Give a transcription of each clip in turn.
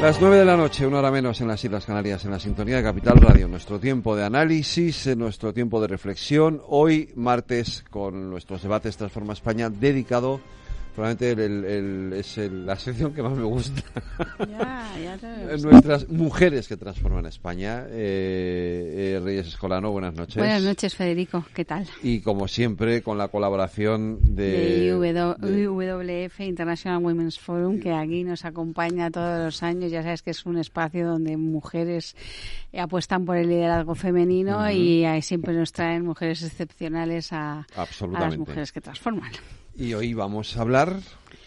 Las 9 de la noche, una hora menos en las Islas Canarias, en la sintonía de Capital Radio. Nuestro tiempo de análisis, nuestro tiempo de reflexión. Hoy, martes, con nuestros debates Transforma España, dedicado, probablemente es la sección que más me gusta. Ya nuestras mujeres que transforman España. Reyes Escolano, buenas noches. Buenas noches, Federico. ¿Qué tal? Y como siempre, con la colaboración de IWF, International Women's Forum, que aquí nos acompaña todos los años. Ya sabes que es un espacio donde mujeres apuestan por el liderazgo femenino y ahí siempre nos traen mujeres excepcionales a las mujeres que transforman. Y hoy vamos a hablar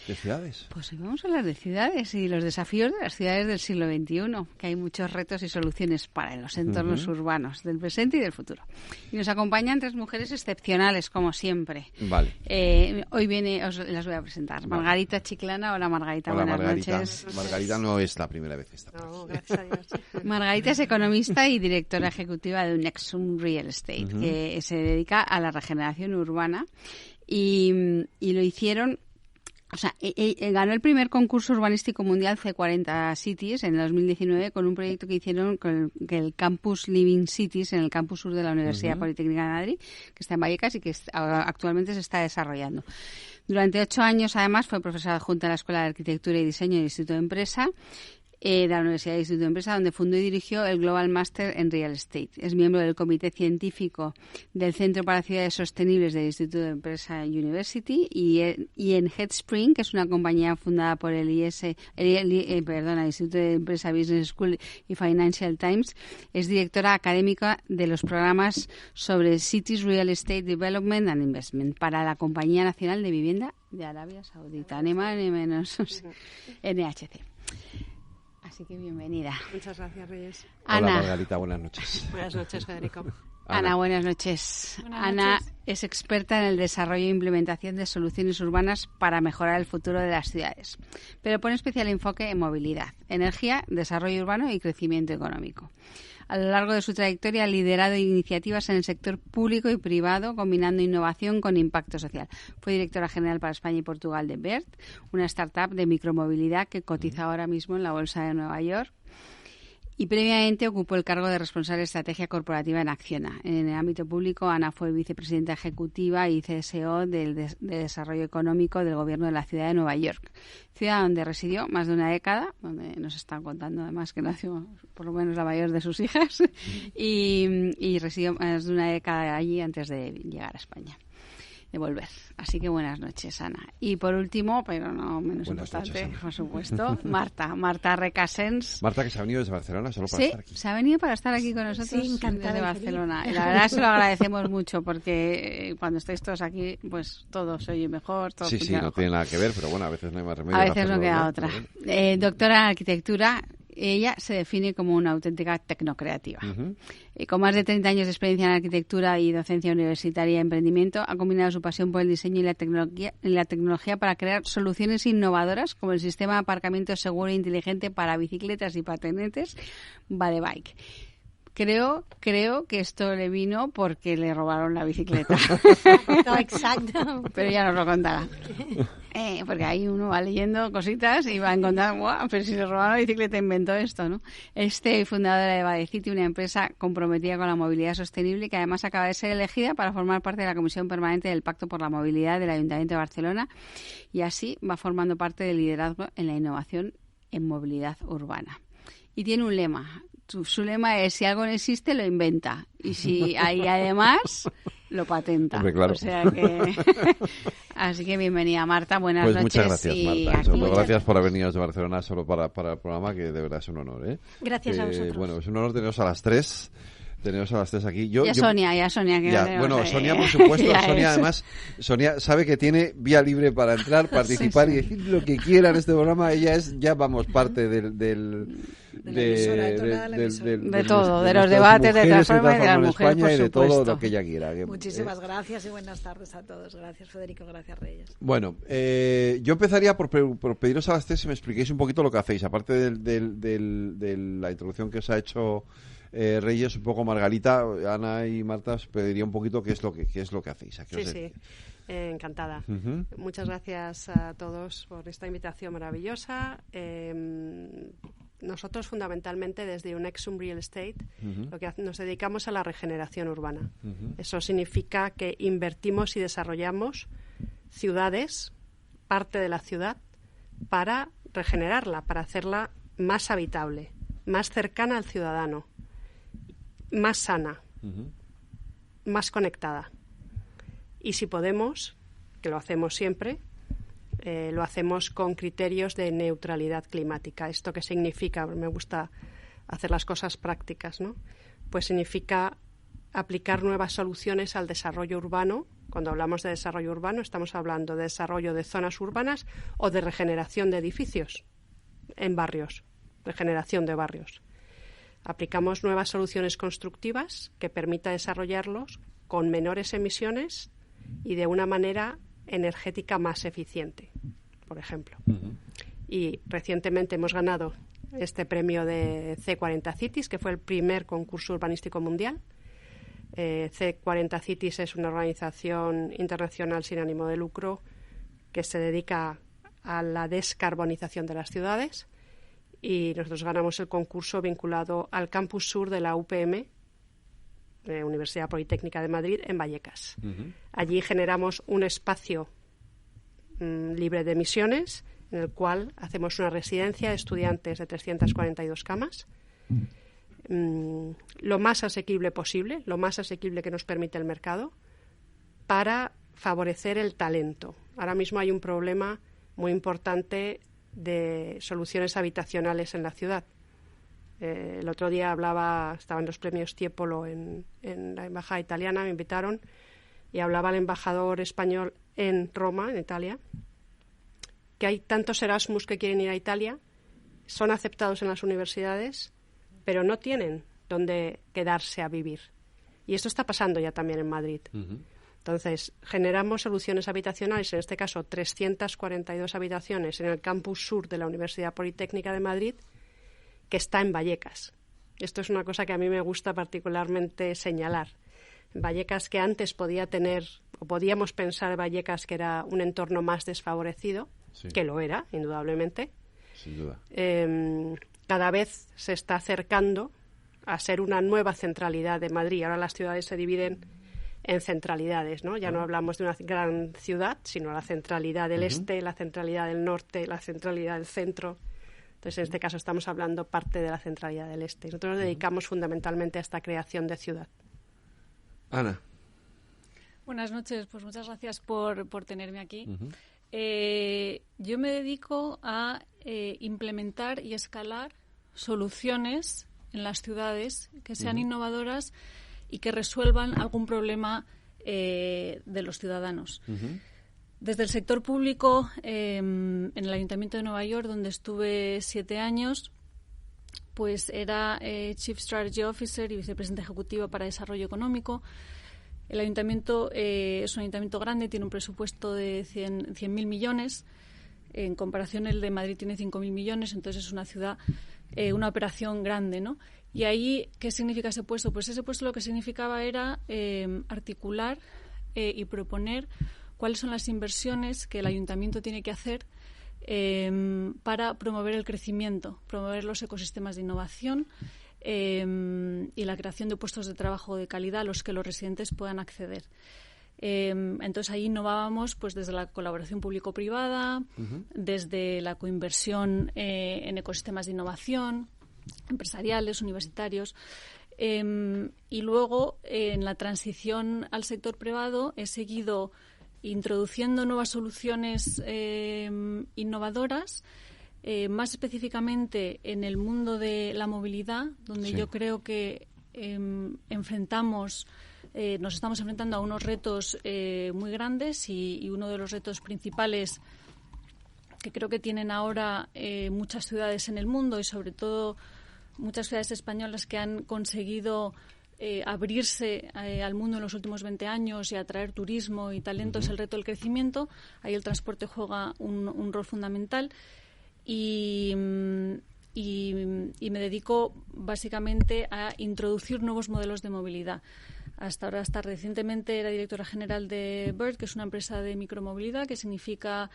de ciudades. Pues hoy vamos a hablar de ciudades y los desafíos de las ciudades del siglo XXI, que hay muchos retos y soluciones para los entornos urbanos del presente y del futuro. Y nos acompañan tres mujeres excepcionales, como siempre. Vale. Hoy las voy a presentar. Vale. Margarita Chiclana. Hola, Margarita. Hola, buenas Margarita. noches. Margarita no es la primera vez que está. No, gracias a Dios. Margarita es economista y directora ejecutiva de Nexum Real Estate, que se dedica a la regeneración urbana. Y lo hicieron, o sea, ganó el primer concurso urbanístico mundial C40 Cities en el 2019 con un proyecto que hicieron con el Campus Living Cities en el campus sur de la Universidad Politécnica de Madrid, que está en Vallecas y que actualmente se está desarrollando. Durante 8 años, además, fue profesora adjunta en la Escuela de Arquitectura y Diseño del Instituto de Empresa, de la Universidad del Instituto de Empresa, donde fundó y dirigió el Global Master en Real Estate. Es miembro del Comité Científico del Centro para Ciudades Sostenibles del Instituto de Empresa University y en Headspring, que es una compañía fundada por el Instituto de Empresa Business School y Financial Times. Es directora académica de los programas sobre Cities Real Estate Development and Investment para la Compañía Nacional de Vivienda de Arabia Saudita, ni más ni menos, NHC. Así que bienvenida. Muchas gracias, Reyes. Hola, Ana. Margarita, buenas noches. Buenas noches, Federico. Ana, buenas noches. Ana es experta en el desarrollo e implementación de soluciones urbanas para mejorar el futuro de las ciudades, pero pone especial enfoque en movilidad, energía, desarrollo urbano y crecimiento económico. A lo largo de su trayectoria ha liderado iniciativas en el sector público y privado, combinando innovación con impacto social. Fue directora general para España y Portugal de BERT, una startup de micromovilidad que cotiza ahora mismo en la Bolsa de Nueva York. Y previamente ocupó el cargo de responsable de estrategia corporativa en Acciona. En el ámbito público, Ana fue vicepresidenta ejecutiva y CSO de Desarrollo Económico del Gobierno de la Ciudad de Nueva York, ciudad donde residió más de una década, donde nos están contando además que nació por lo menos la mayor de sus hijas, y residió más de una década allí antes de llegar a España, de volver. Así que buenas noches, Ana. Y por último, pero no menos Buenas importante, noches, por supuesto, Marta Recasens. Marta, que se ha venido desde Barcelona solo para estar aquí. Sí, se ha venido para estar aquí con nosotros, Sí, encantada desde Barcelona. Y la verdad se lo agradecemos mucho porque cuando estáis todos aquí, pues todo se oye mejor. Todo Sí, no mejor. tiene nada que ver, pero bueno, a veces no hay más remedio. A veces no queda otra. Doctora en arquitectura. Ella se define como una auténtica tecnocreativa. Con más de 30 años de experiencia en arquitectura y docencia universitaria y emprendimiento, ha combinado su pasión por el diseño y la tecnología para crear soluciones innovadoras como el sistema de aparcamiento seguro e inteligente para bicicletas y patinetes Vadebike. Creo que esto le vino porque le robaron la bicicleta. Exacto. Pero ya nos lo contará. Porque ahí uno va leyendo cositas y va a encontrar, ¡guau! Pero si le robaron la bicicleta inventó esto, ¿no? Fundadora de Vadecity, una empresa comprometida con la movilidad sostenible que además acaba de ser elegida para formar parte de la Comisión Permanente del Pacto por la Movilidad del Ayuntamiento de Barcelona y así va formando parte del liderazgo en la innovación en movilidad urbana. Y tiene un lema. Su lema es: si algo no existe, lo inventa. Y si hay además, lo patenta. Hombre, claro. O sea que... Así que bienvenida, Marta. Buenas noches. Muchas gracias, Marta. Aquí... Gracias por haber venido desde Barcelona solo para el programa, que de verdad es un honor, ¿eh? Gracias a vosotros. Bueno, es un honor teneros a las tres. Teneros a las tres aquí. Sonia. Sonia, por supuesto. Sonia, además, Sonia sabe que tiene vía libre para entrar, participar y decir lo que quiera en este programa. Ella es, parte de todo, de los debates de Transforma y de las mujeres, España, por y de supuesto. todo lo que ella quiera. Muchísimas gracias y buenas tardes a todos. Gracias, Federico. Gracias, Reyes. Bueno, yo empezaría por pediros a las tres si me expliquéis un poquito lo que hacéis, aparte de la introducción que os ha hecho Reyes, un poco Margarita. Ana y Marta, os pediría un poquito qué es lo que hacéis. Sí. Encantada. Muchas gracias a todos por esta invitación maravillosa. nosotros fundamentalmente desde Unexum Real Estate lo que nos dedicamos a la regeneración urbana. Eso significa que invertimos y desarrollamos ciudades, parte de la ciudad, para regenerarla, para hacerla más habitable, más cercana al ciudadano, más sana, más conectada. Y si podemos, que lo hacemos siempre, lo hacemos con criterios de neutralidad climática. ¿Esto qué significa? Me gusta hacer las cosas prácticas, ¿no? Pues significa aplicar nuevas soluciones al desarrollo urbano. Cuando hablamos de desarrollo urbano, estamos hablando de desarrollo de zonas urbanas o de regeneración de edificios en barrios, regeneración de barrios. Aplicamos nuevas soluciones constructivas que permita desarrollarlos con menores emisiones y de una manera energética más eficiente, por ejemplo. Y recientemente hemos ganado este premio de C40 Cities, que fue el primer concurso urbanístico mundial. C40 Cities es una organización internacional sin ánimo de lucro que se dedica a la descarbonización de las ciudades, y nosotros ganamos el concurso vinculado al campus sur de la UPM, Universidad Politécnica de Madrid, en Vallecas. Allí generamos un espacio libre de emisiones, en el cual hacemos una residencia de estudiantes de 342 camas, lo más asequible posible, lo más asequible que nos permite el mercado, para favorecer el talento. Ahora mismo hay un problema muy importante de soluciones habitacionales en la ciudad. El otro día estaba en los premios Tiepolo en la embajada italiana, me invitaron, y hablaba el embajador español en Roma, en Italia, que hay tantos Erasmus que quieren ir a Italia, son aceptados en las universidades, pero no tienen dónde quedarse a vivir. Y esto está pasando ya también en Madrid. Entonces, generamos soluciones habitacionales, en este caso 342 habitaciones en el campus sur de la Universidad Politécnica de Madrid, que está en Vallecas. Esto es una cosa que a mí me gusta particularmente señalar. Vallecas, que antes podíamos pensar Vallecas que era un entorno más desfavorecido, sí, que lo era, indudablemente. Sin duda. Cada vez se está acercando a ser una nueva centralidad de Madrid. Ahora las ciudades se dividen en centralidades, ¿no? Ya no hablamos de una gran ciudad, sino la centralidad del este, la centralidad del norte, la centralidad del centro. Entonces, en este caso estamos hablando parte de la centralidad del este. Nosotros nos dedicamos fundamentalmente a esta creación de ciudad. Ana. Buenas noches, pues muchas gracias por tenerme aquí. Yo me dedico a implementar y escalar soluciones en las ciudades que sean innovadoras y que resuelvan algún problema de los ciudadanos. Desde el sector público, en el Ayuntamiento de Nueva York, donde estuve 7 años, pues era Chief Strategy Officer y vicepresidenta ejecutiva para Desarrollo Económico. El ayuntamiento es un ayuntamiento grande, tiene un presupuesto de 100.000 millones. En comparación, el de Madrid tiene 5.000 millones, entonces es una ciudad, una operación grande, ¿no? Y ahí, ¿qué significa ese puesto? Pues ese puesto lo que significaba era articular y proponer cuáles son las inversiones que el ayuntamiento tiene que hacer para promover el crecimiento, promover los ecosistemas de innovación y la creación de puestos de trabajo de calidad a los que los residentes puedan acceder. Entonces ahí innovábamos pues desde la colaboración público-privada, desde la coinversión en ecosistemas de innovación, empresariales, universitarios. Y luego en la transición al sector privado he seguido introduciendo nuevas soluciones innovadoras, más específicamente en el mundo de la movilidad, donde yo creo que nos estamos enfrentando a unos retos muy grandes y uno de los retos principales que creo que tienen ahora muchas ciudades en el mundo y sobre todo muchas ciudades españolas que han conseguido abrirse al mundo en los últimos 20 años y atraer turismo y talento es el reto del crecimiento. Ahí el transporte juega un rol fundamental y me dedico básicamente a introducir nuevos modelos de movilidad. Hasta recientemente era directora general de Bird, que es una empresa de micromovilidad, que significa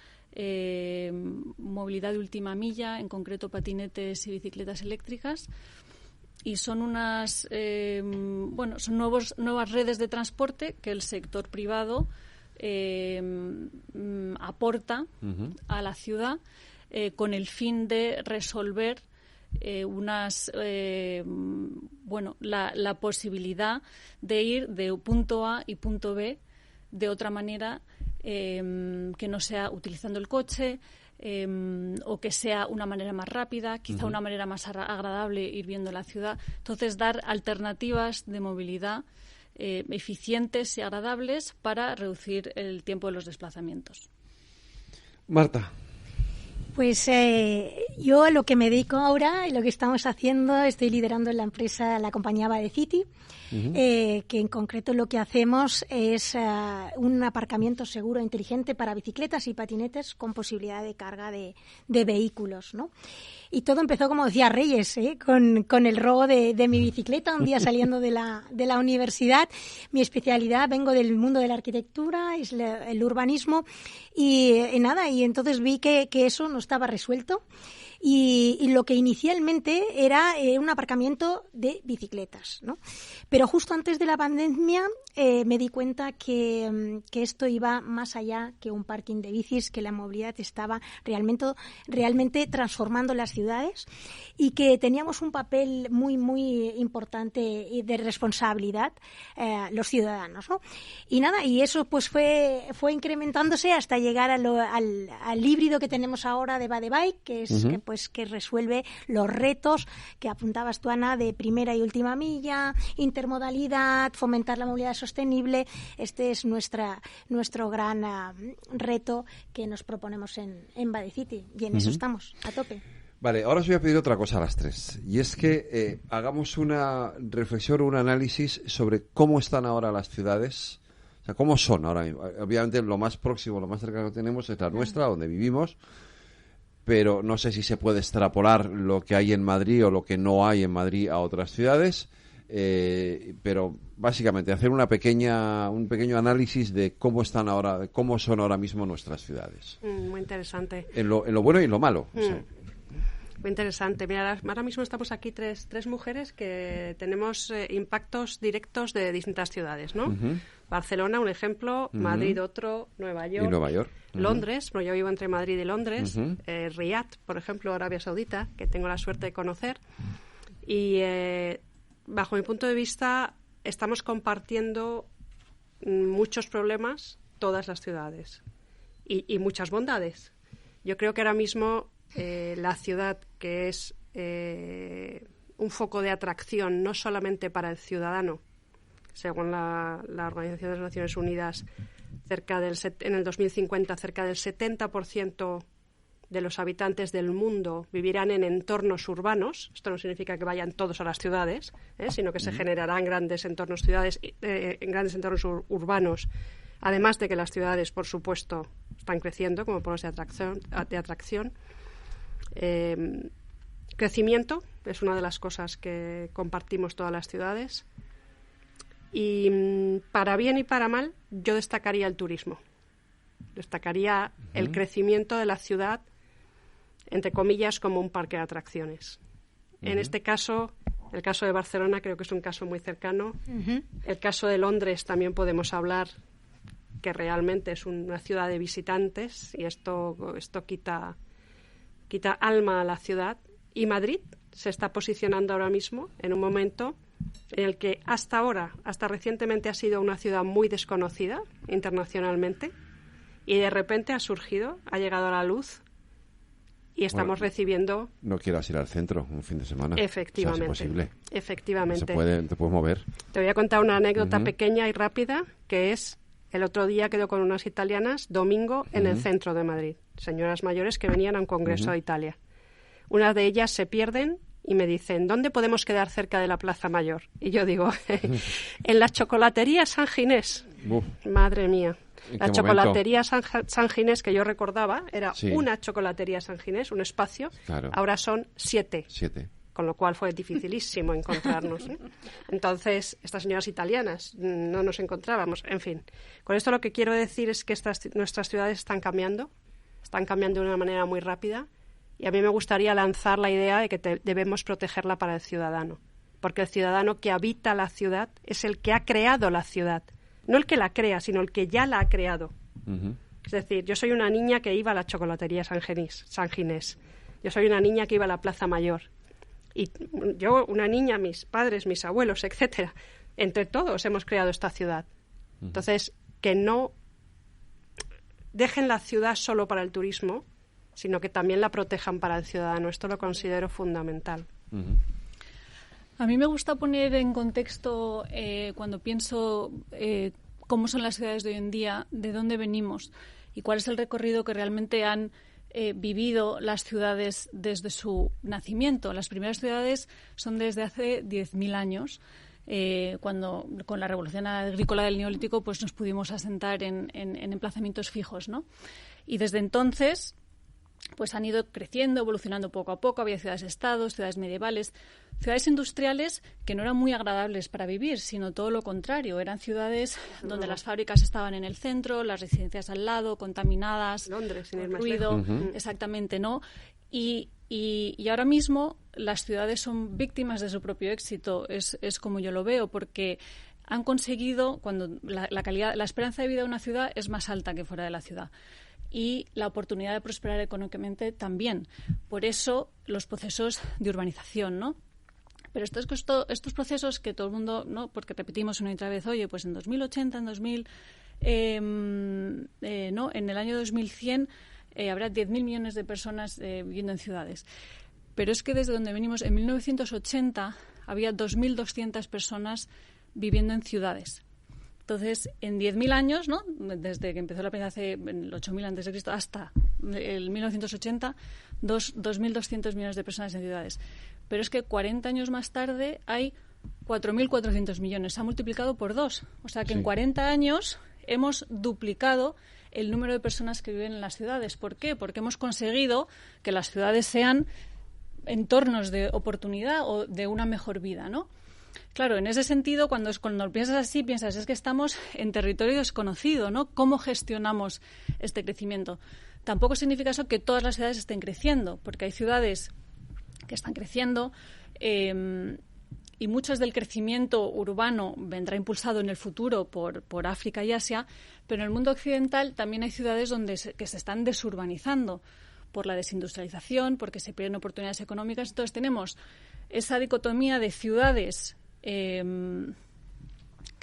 movilidad de última milla, en concreto patinetes y bicicletas eléctricas. Y son nuevas redes de transporte que el sector privado aporta a la ciudad con el fin de resolver la posibilidad de ir de punto A y punto B de otra manera que no sea utilizando el coche, o que sea una manera más rápida, quizá una manera más agradable ir viendo la ciudad. Entonces, dar alternativas de movilidad eficientes y agradables para reducir el tiempo de los desplazamientos. Marta. Pues yo a lo que me dedico ahora, lo que estamos haciendo, estoy liderando en la empresa, la compañía Badecity, que en concreto lo que hacemos es un aparcamiento seguro e inteligente para bicicletas y patinetes con posibilidad de carga de vehículos, ¿no? Y todo empezó, como decía Reyes, con el robo de mi bicicleta un día saliendo de la universidad. Mi especialidad, vengo del mundo de la arquitectura, es el urbanismo, y entonces vi que eso no estaba resuelto. Y lo que inicialmente era un aparcamiento de bicicletas, ¿no? Pero justo antes de la pandemia me di cuenta que esto iba más allá que un parking de bicis, que la movilidad estaba realmente transformando las ciudades y que teníamos un papel muy, muy importante de responsabilidad los ciudadanos, ¿no? Y eso pues fue incrementándose hasta llegar al híbrido que tenemos ahora de Badebike, que es que resuelve los retos que apuntabas tú, Ana, de primera y última milla, intermodalidad, fomentar la movilidad sostenible. Este es nuestro gran reto que nos proponemos en Badecity, y en eso estamos, a tope. Vale, ahora os voy a pedir otra cosa a las tres, y es que hagamos una reflexión o un análisis sobre cómo están ahora las ciudades, o sea, cómo son ahora mismo. Obviamente lo más próximo, lo más cercano que tenemos es la nuestra, donde vivimos, pero no sé si se puede extrapolar lo que hay en Madrid o lo que no hay en Madrid a otras ciudades, pero básicamente hacer un pequeño análisis de cómo están ahora, de cómo son ahora mismo nuestras ciudades. Muy interesante. En lo bueno y en lo malo. O sea. Muy interesante. Mira, ahora mismo estamos aquí tres mujeres que tenemos impactos directos de distintas ciudades, ¿no? Barcelona, un ejemplo, Madrid otro, Nueva York. Y Nueva York. Londres, bueno, yo vivo entre Madrid y Londres, Riad, por ejemplo, Arabia Saudita, que tengo la suerte de conocer. Y bajo mi punto de vista, estamos compartiendo muchos problemas todas las ciudades y muchas bondades. Yo creo que ahora mismo la ciudad, que es un foco de atracción no solamente para el ciudadano, según la Organización de las Naciones Unidas, en el 2050 cerca del 70% de los habitantes del mundo vivirán en entornos urbanos. Esto no significa que vayan todos a las ciudades, sino que se generarán grandes entornos urbanos, además de que las ciudades, por supuesto, están creciendo como polos de atracción. Crecimiento es una de las cosas que compartimos todas las ciudades. Y para bien y para mal, yo destacaría el turismo. Destacaría el crecimiento de la ciudad, entre comillas, como un parque de atracciones. En este caso, el caso de Barcelona creo que es un caso muy cercano. El caso de Londres también podemos hablar, que realmente es una ciudad de visitantes, y esto quita alma a la ciudad. Y Madrid se está posicionando ahora mismo en un momento en el que hasta recientemente ha sido una ciudad muy desconocida internacionalmente, y de repente ha llegado a la luz, y estamos recibiendo... No quieras ir al centro un fin de semana. Efectivamente. O sea, es imposible. Efectivamente. Te puedes mover. Te voy a contar una anécdota pequeña y rápida, que es el otro día quedo con unas italianas, domingo, en el centro de Madrid. Señoras mayores que venían a un congreso de Italia. Unas de ellas se pierden y me dicen, ¿dónde podemos quedar cerca de la Plaza Mayor? Y yo digo, en la chocolatería San Ginés. Madre mía. La chocolatería San Ginés, que yo recordaba, era una chocolatería San Ginés, un espacio. Claro. Ahora son 7. Con lo cual fue dificilísimo encontrarnos. Entonces, estas señoras italianas no nos encontrábamos. En fin, con esto lo que quiero decir es que nuestras ciudades están cambiando. están cambiando de una manera muy rápida y a mí me gustaría lanzar la idea de que debemos protegerla para el ciudadano, porque el ciudadano que habita la ciudad es el que ha creado la ciudad, no el que la crea, sino el que ya la ha creado. Uh-huh. Es decir, yo soy una niña que iba a la chocolatería San Ginés, yo soy una niña que iba a la Plaza Mayor, y yo, una niña, mis padres, mis abuelos, etcétera, entre todos hemos creado esta ciudad. Uh-huh. Entonces, que no dejen la ciudad solo para el turismo, sino que también la protejan para el ciudadano. Esto lo considero fundamental. Uh-huh. A mí me gusta poner en contexto, cuando pienso cómo son las ciudades de hoy en día, de dónde venimos y cuál es el recorrido que realmente han vivido las ciudades desde su nacimiento. Las primeras ciudades son desde hace 10.000 años, cuando con la revolución agrícola del Neolítico pues nos pudimos asentar en emplazamientos fijos, ¿no? Y desde entonces pues han ido creciendo, evolucionando poco a poco. Había ciudades-estados, ciudades medievales, ciudades industriales que no eran muy agradables para vivir, sino todo lo contrario. Eran ciudades donde las fábricas estaban en el centro, las residencias al lado, contaminadas, Londres, sin con ruido, uh-huh. Exactamente, ¿no? Y ahora mismo las ciudades son víctimas de su propio éxito, es como yo lo veo, porque han conseguido, cuando la esperanza de vida de una ciudad es más alta que fuera de la ciudad. Y la oportunidad de prosperar económicamente también. Por eso los procesos de urbanización, ¿no? Pero estos procesos que todo el mundo, ¿no? Porque repetimos una y otra vez, oye, pues en 2080, en 2000, ¿no? En el año 2100 habrá 10.000 millones de personas viviendo en ciudades. Pero es que desde donde venimos, en 1980 había 2.200 personas viviendo en ciudades. Entonces, en 10.000 años, ¿no? Desde que empezó la primera hace el 8.000 a.C. hasta el 1980, 2.200 millones de personas en ciudades. Pero es que 40 años más tarde hay 4.400 millones. Se ha multiplicado por 2. O sea que en 40 años hemos duplicado el número de personas que viven en las ciudades. ¿Por qué? Porque hemos conseguido que las ciudades sean entornos de oportunidad o de una mejor vida, ¿no? Claro, en ese sentido, cuando lo piensas así, piensas, es que estamos en territorio desconocido, ¿no? ¿Cómo gestionamos este crecimiento? Tampoco significa eso que todas las ciudades estén creciendo, porque hay ciudades que están creciendo y mucho del crecimiento urbano vendrá impulsado en el futuro por África y Asia, pero en el mundo occidental también hay ciudades que se están desurbanizando por la desindustrialización, porque se pierden oportunidades económicas. Entonces tenemos esa dicotomía de ciudades que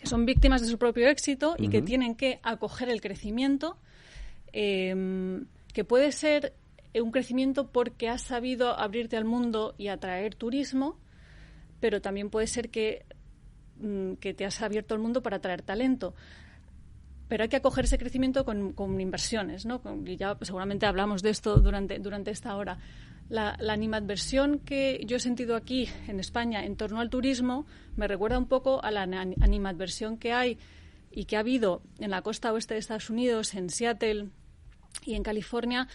son víctimas de su propio éxito y que tienen que acoger el crecimiento, que puede ser un crecimiento porque has sabido abrirte al mundo y atraer turismo, pero también puede ser que te has abierto al mundo para atraer talento. Pero hay que acoger ese crecimiento con inversiones, ¿no? Y ya seguramente hablamos de esto durante esta hora. La animadversión que yo he sentido aquí en España en torno al turismo me recuerda un poco a la animadversión que hay y que ha habido en la costa oeste de Estados Unidos, en Seattle y en California,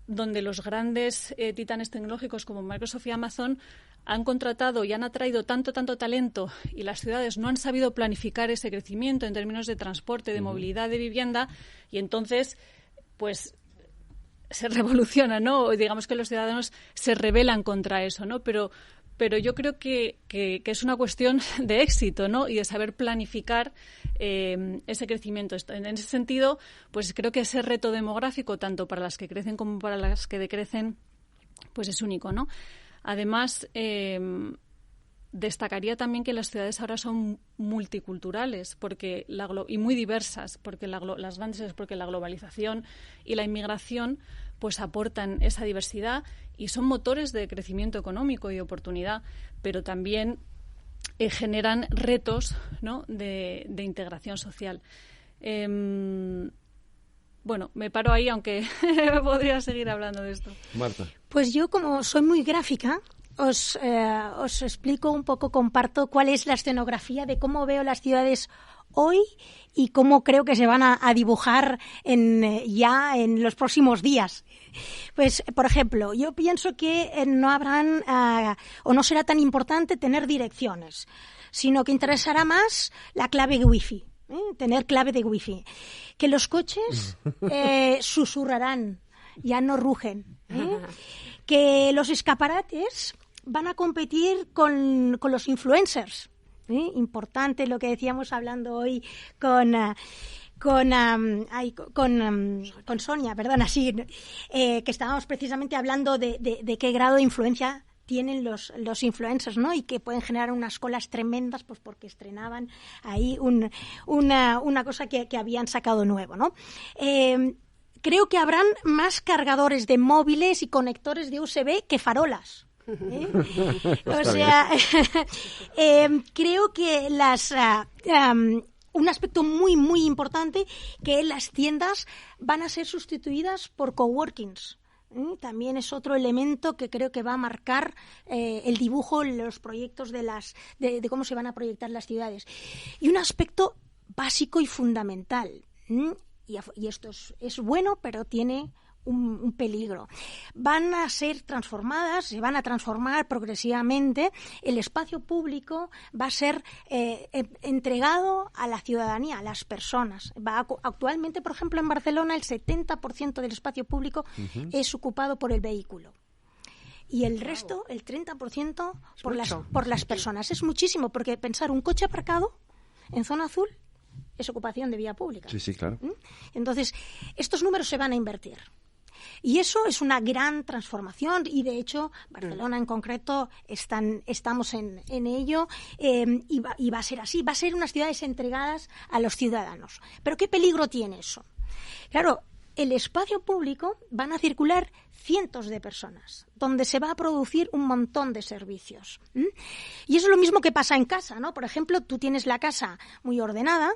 donde los grandes titanes tecnológicos como Microsoft y Amazon han contratado y han atraído tanto talento y las ciudades no han sabido planificar ese crecimiento en términos de transporte, de movilidad, de vivienda, y entonces pues se revoluciona, ¿no? Digamos que los ciudadanos se rebelan contra eso, ¿no? Pero yo creo que es una cuestión de éxito, ¿no? Y de saber planificar ese crecimiento. En ese sentido, pues creo que ese reto demográfico, tanto para las que crecen como para las que decrecen, pues es único, ¿no? Además, destacaría también que las ciudades ahora son multiculturales y muy diversas, porque la globalización y la inmigración pues aportan esa diversidad y son motores de crecimiento económico y oportunidad, pero también generan retos, ¿no? de integración social. Bueno, me paro ahí, aunque podría seguir hablando de esto. Marta. Pues yo, como soy muy gráfica, os explico un poco, comparto cuál es la escenografía de cómo veo las ciudades hoy y cómo creo que se van a dibujar ya en los próximos días. Pues, por ejemplo, yo pienso que no habrán o no será tan importante tener direcciones, sino que interesará más la clave Wi-Fi. Tener clave de Wi-Fi. Que los coches susurrarán ya no rugen, ¿eh? Que los escaparates van a competir con los influencers, ¿eh? Importante lo que decíamos hablando hoy con Sonia, perdona, sí, que estábamos precisamente hablando de qué grado de influencia tienen los influencers, ¿no? Y que pueden generar unas colas tremendas, pues porque estrenaban ahí una cosa que habían sacado nuevo, ¿no? Creo que habrán más cargadores de móviles y conectores de USB que farolas. O sea, creo que un aspecto muy, muy importante, que las tiendas van a ser sustituidas por coworkings. También es otro elemento que creo que va a marcar el dibujo, los proyectos de cómo se van a proyectar las ciudades. Y un aspecto básico y fundamental, y esto es bueno, pero tiene un peligro. Van a ser transformadas, se van a transformar progresivamente. El espacio público va a ser entregado a la ciudadanía, a las personas. Actualmente, por ejemplo, en Barcelona, el 70% del espacio público es ocupado por el vehículo. Y el resto, el 30%, por las personas. Es muchísimo, porque pensar un coche aparcado en zona azul es ocupación de vía pública. Sí, claro. Entonces, estos números se van a invertir. Y eso es una gran transformación, y de hecho Barcelona en concreto estamos en ello, y va a ser así, va a ser unas ciudades entregadas a los ciudadanos. Pero ¿qué peligro tiene eso? Claro, el espacio público van a circular cientos de personas, donde se va a producir un montón de servicios. Y eso es lo mismo que pasa en casa, ¿no? Por ejemplo, tú tienes la casa muy ordenada,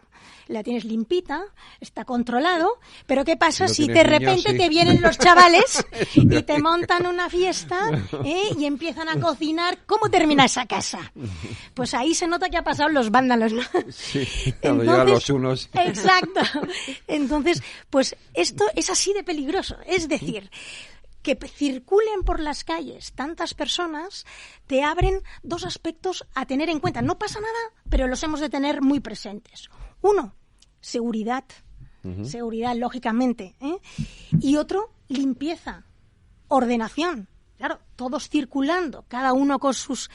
la tienes limpita, está controlado, pero ¿qué pasa si de repente te vienen los chavales y te montan una fiesta, y empiezan a cocinar? ¿Cómo termina esa casa? Pues ahí se nota que ha pasado los vándalos, ¿no? Sí, cuando llegan los unos. Exacto. Entonces, pues esto es así de peligroso. Es decir, que circulen por las calles tantas personas te abren dos aspectos a tener en cuenta. No pasa nada, pero los hemos de tener muy presentes. Uno, seguridad. Seguridad, lógicamente, ¿eh? Y otro, limpieza, ordenación. Claro, todos circulando, cada uno con sus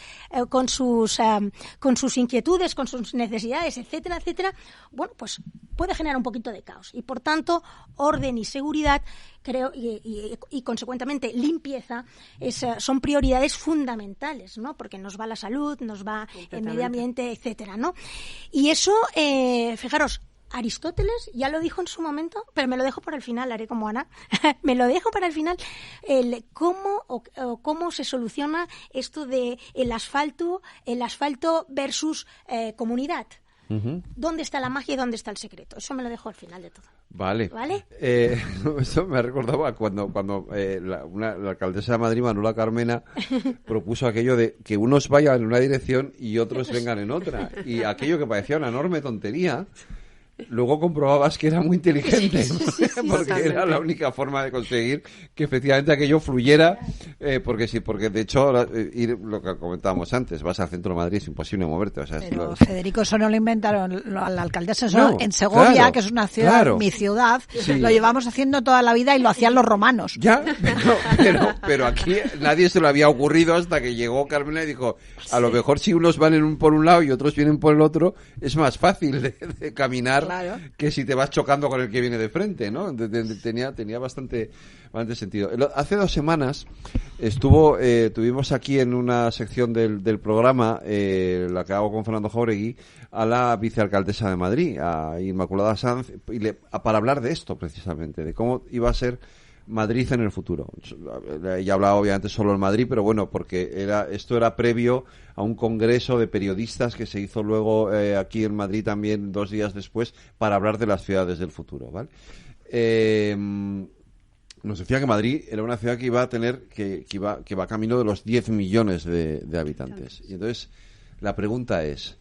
inquietudes, con sus necesidades, etcétera, etcétera. Bueno, pues puede generar un poquito de caos. Y por tanto, orden y seguridad, creo, y consecuentemente limpieza, son prioridades fundamentales, ¿no? Porque nos va la salud, nos va el medio ambiente, etcétera, ¿no? Y eso, fijaros, Aristóteles ya lo dijo en su momento, pero me lo dejo para el final, haré como Ana. Me lo dejo para el final, cómo se soluciona esto de el asfalto versus comunidad. ¿Dónde está la magia y dónde está el secreto? Eso me lo dejo al final de todo. Vale. Eso me recordaba cuando la alcaldesa de Madrid, Manuela Carmena, propuso aquello de que unos vayan en una dirección y otros vengan en otra. Y aquello que parecía una enorme tontería, luego comprobabas que era muy inteligente, porque era la única forma de conseguir que efectivamente aquello fluyera, porque de hecho ir, lo que comentábamos antes, vas al centro de Madrid, es imposible moverte. O sea, pero Federico, eso no lo inventaron la alcaldesa, eso en Segovia, claro, que es una ciudad, mi ciudad, lo llevamos haciendo toda la vida y lo hacían los romanos. Ya, pero aquí nadie se lo había ocurrido hasta que llegó Carmena y dijo, a lo mejor si unos van por un lado y otros vienen por el otro, es más fácil de caminar. Claro. Que si te vas chocando con el que viene de frente, ¿no? Tenía bastante sentido. Hace 2 semanas tuvimos aquí en una sección del programa, la que hago con Fernando Jáuregui, a la vicealcaldesa de Madrid, a Inmaculada Sanz, para hablar de esto precisamente, de cómo iba a ser Madrid en el futuro. Ella hablaba obviamente solo en Madrid, pero bueno, porque esto era previo a un congreso de periodistas que se hizo luego aquí en Madrid también 2 días después para hablar de las ciudades del futuro, ¿vale? Nos decía que Madrid era una ciudad que iba a tener que va camino de los 10 millones de habitantes. Y entonces la pregunta es,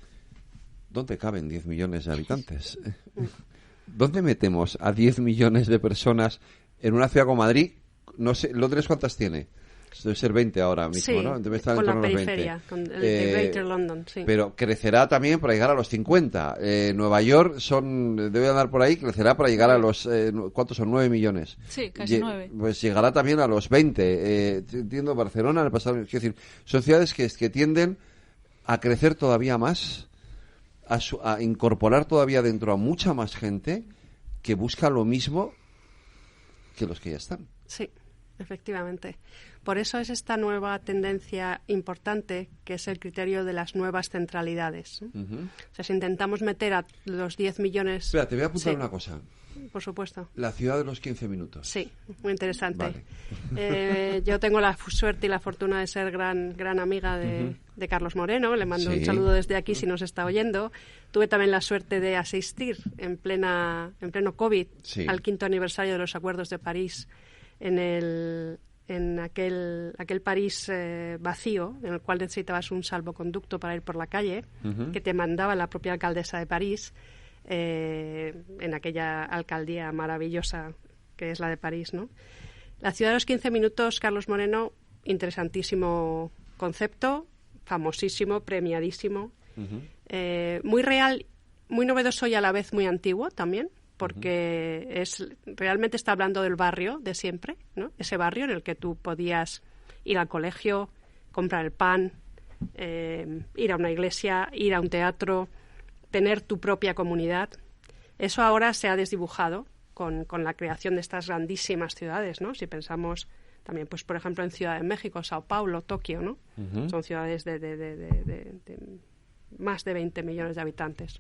¿dónde caben 10 millones de habitantes? ¿Dónde metemos a 10 millones de personas en una ciudad como Madrid? No sé, ¿Londres cuántas tiene? Debe ser 20 ahora mismo, sí, ¿no? Debe estar con en torno la a los periferia, 20. con el de Greater London, sí. Pero crecerá también para llegar a los 50. Nueva York debe andar por ahí, crecerá para llegar a los... ¿cuántos son? 9 millones. Sí, casi 9. Pues llegará también a los 20. Entiendo, Barcelona, en el pasado... Es decir, son ciudades que tienden a crecer todavía más, a incorporar todavía dentro a mucha más gente que busca lo mismo que los que ya están. Sí, efectivamente. Por eso es esta nueva tendencia importante, que es el criterio de las nuevas centralidades. Uh-huh. O sea, si intentamos meter a los 10 millones... Espera, te voy a apuntar una cosa. Por supuesto. La ciudad de los 15 minutos. Sí, muy interesante. Vale. Yo tengo la suerte y la fortuna de ser gran amiga de Carlos Moreno. Le mando un saludo desde aquí si nos está oyendo. Tuve también la suerte de asistir en pleno COVID al 5º aniversario de los Acuerdos de París en aquel París vacío, en el cual necesitabas un salvoconducto para ir por la calle, que te mandaba la propia alcaldesa de París, en aquella alcaldía maravillosa que es la de París, ¿no? La ciudad de los 15 minutos, Carlos Moreno, interesantísimo concepto, famosísimo, premiadísimo, muy real, muy novedoso y a la vez muy antiguo también, porque realmente está hablando del barrio de siempre, ¿no? Ese barrio en el que tú podías ir al colegio, comprar el pan, ir a una iglesia, ir a un teatro, tener tu propia comunidad. Eso ahora se ha desdibujado con la creación de estas grandísimas ciudades, ¿no? Si pensamos también, pues por ejemplo, en Ciudad de México, Sao Paulo, Tokio, ¿no? Son ciudades de más de 20 millones de habitantes.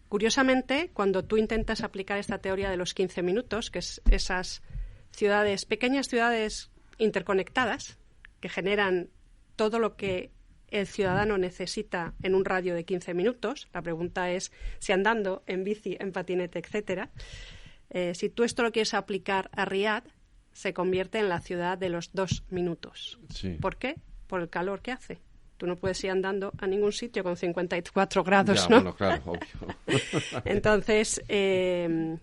Curiosamente, cuando tú intentas aplicar esta teoría de los 15 minutos, que es esas ciudades, pequeñas ciudades interconectadas, que generan todo lo que el ciudadano necesita en un radio de 15 minutos. La pregunta es si andando, en bici, en patinete, etcétera. Si tú esto lo quieres aplicar a Riad, se convierte en la ciudad de los 2 minutos. Sí. ¿Por qué? Por el calor que hace. Tú no puedes ir andando a ningún sitio con 54 grados, ya, ¿no? Bueno, claro, obvio. Entonces, un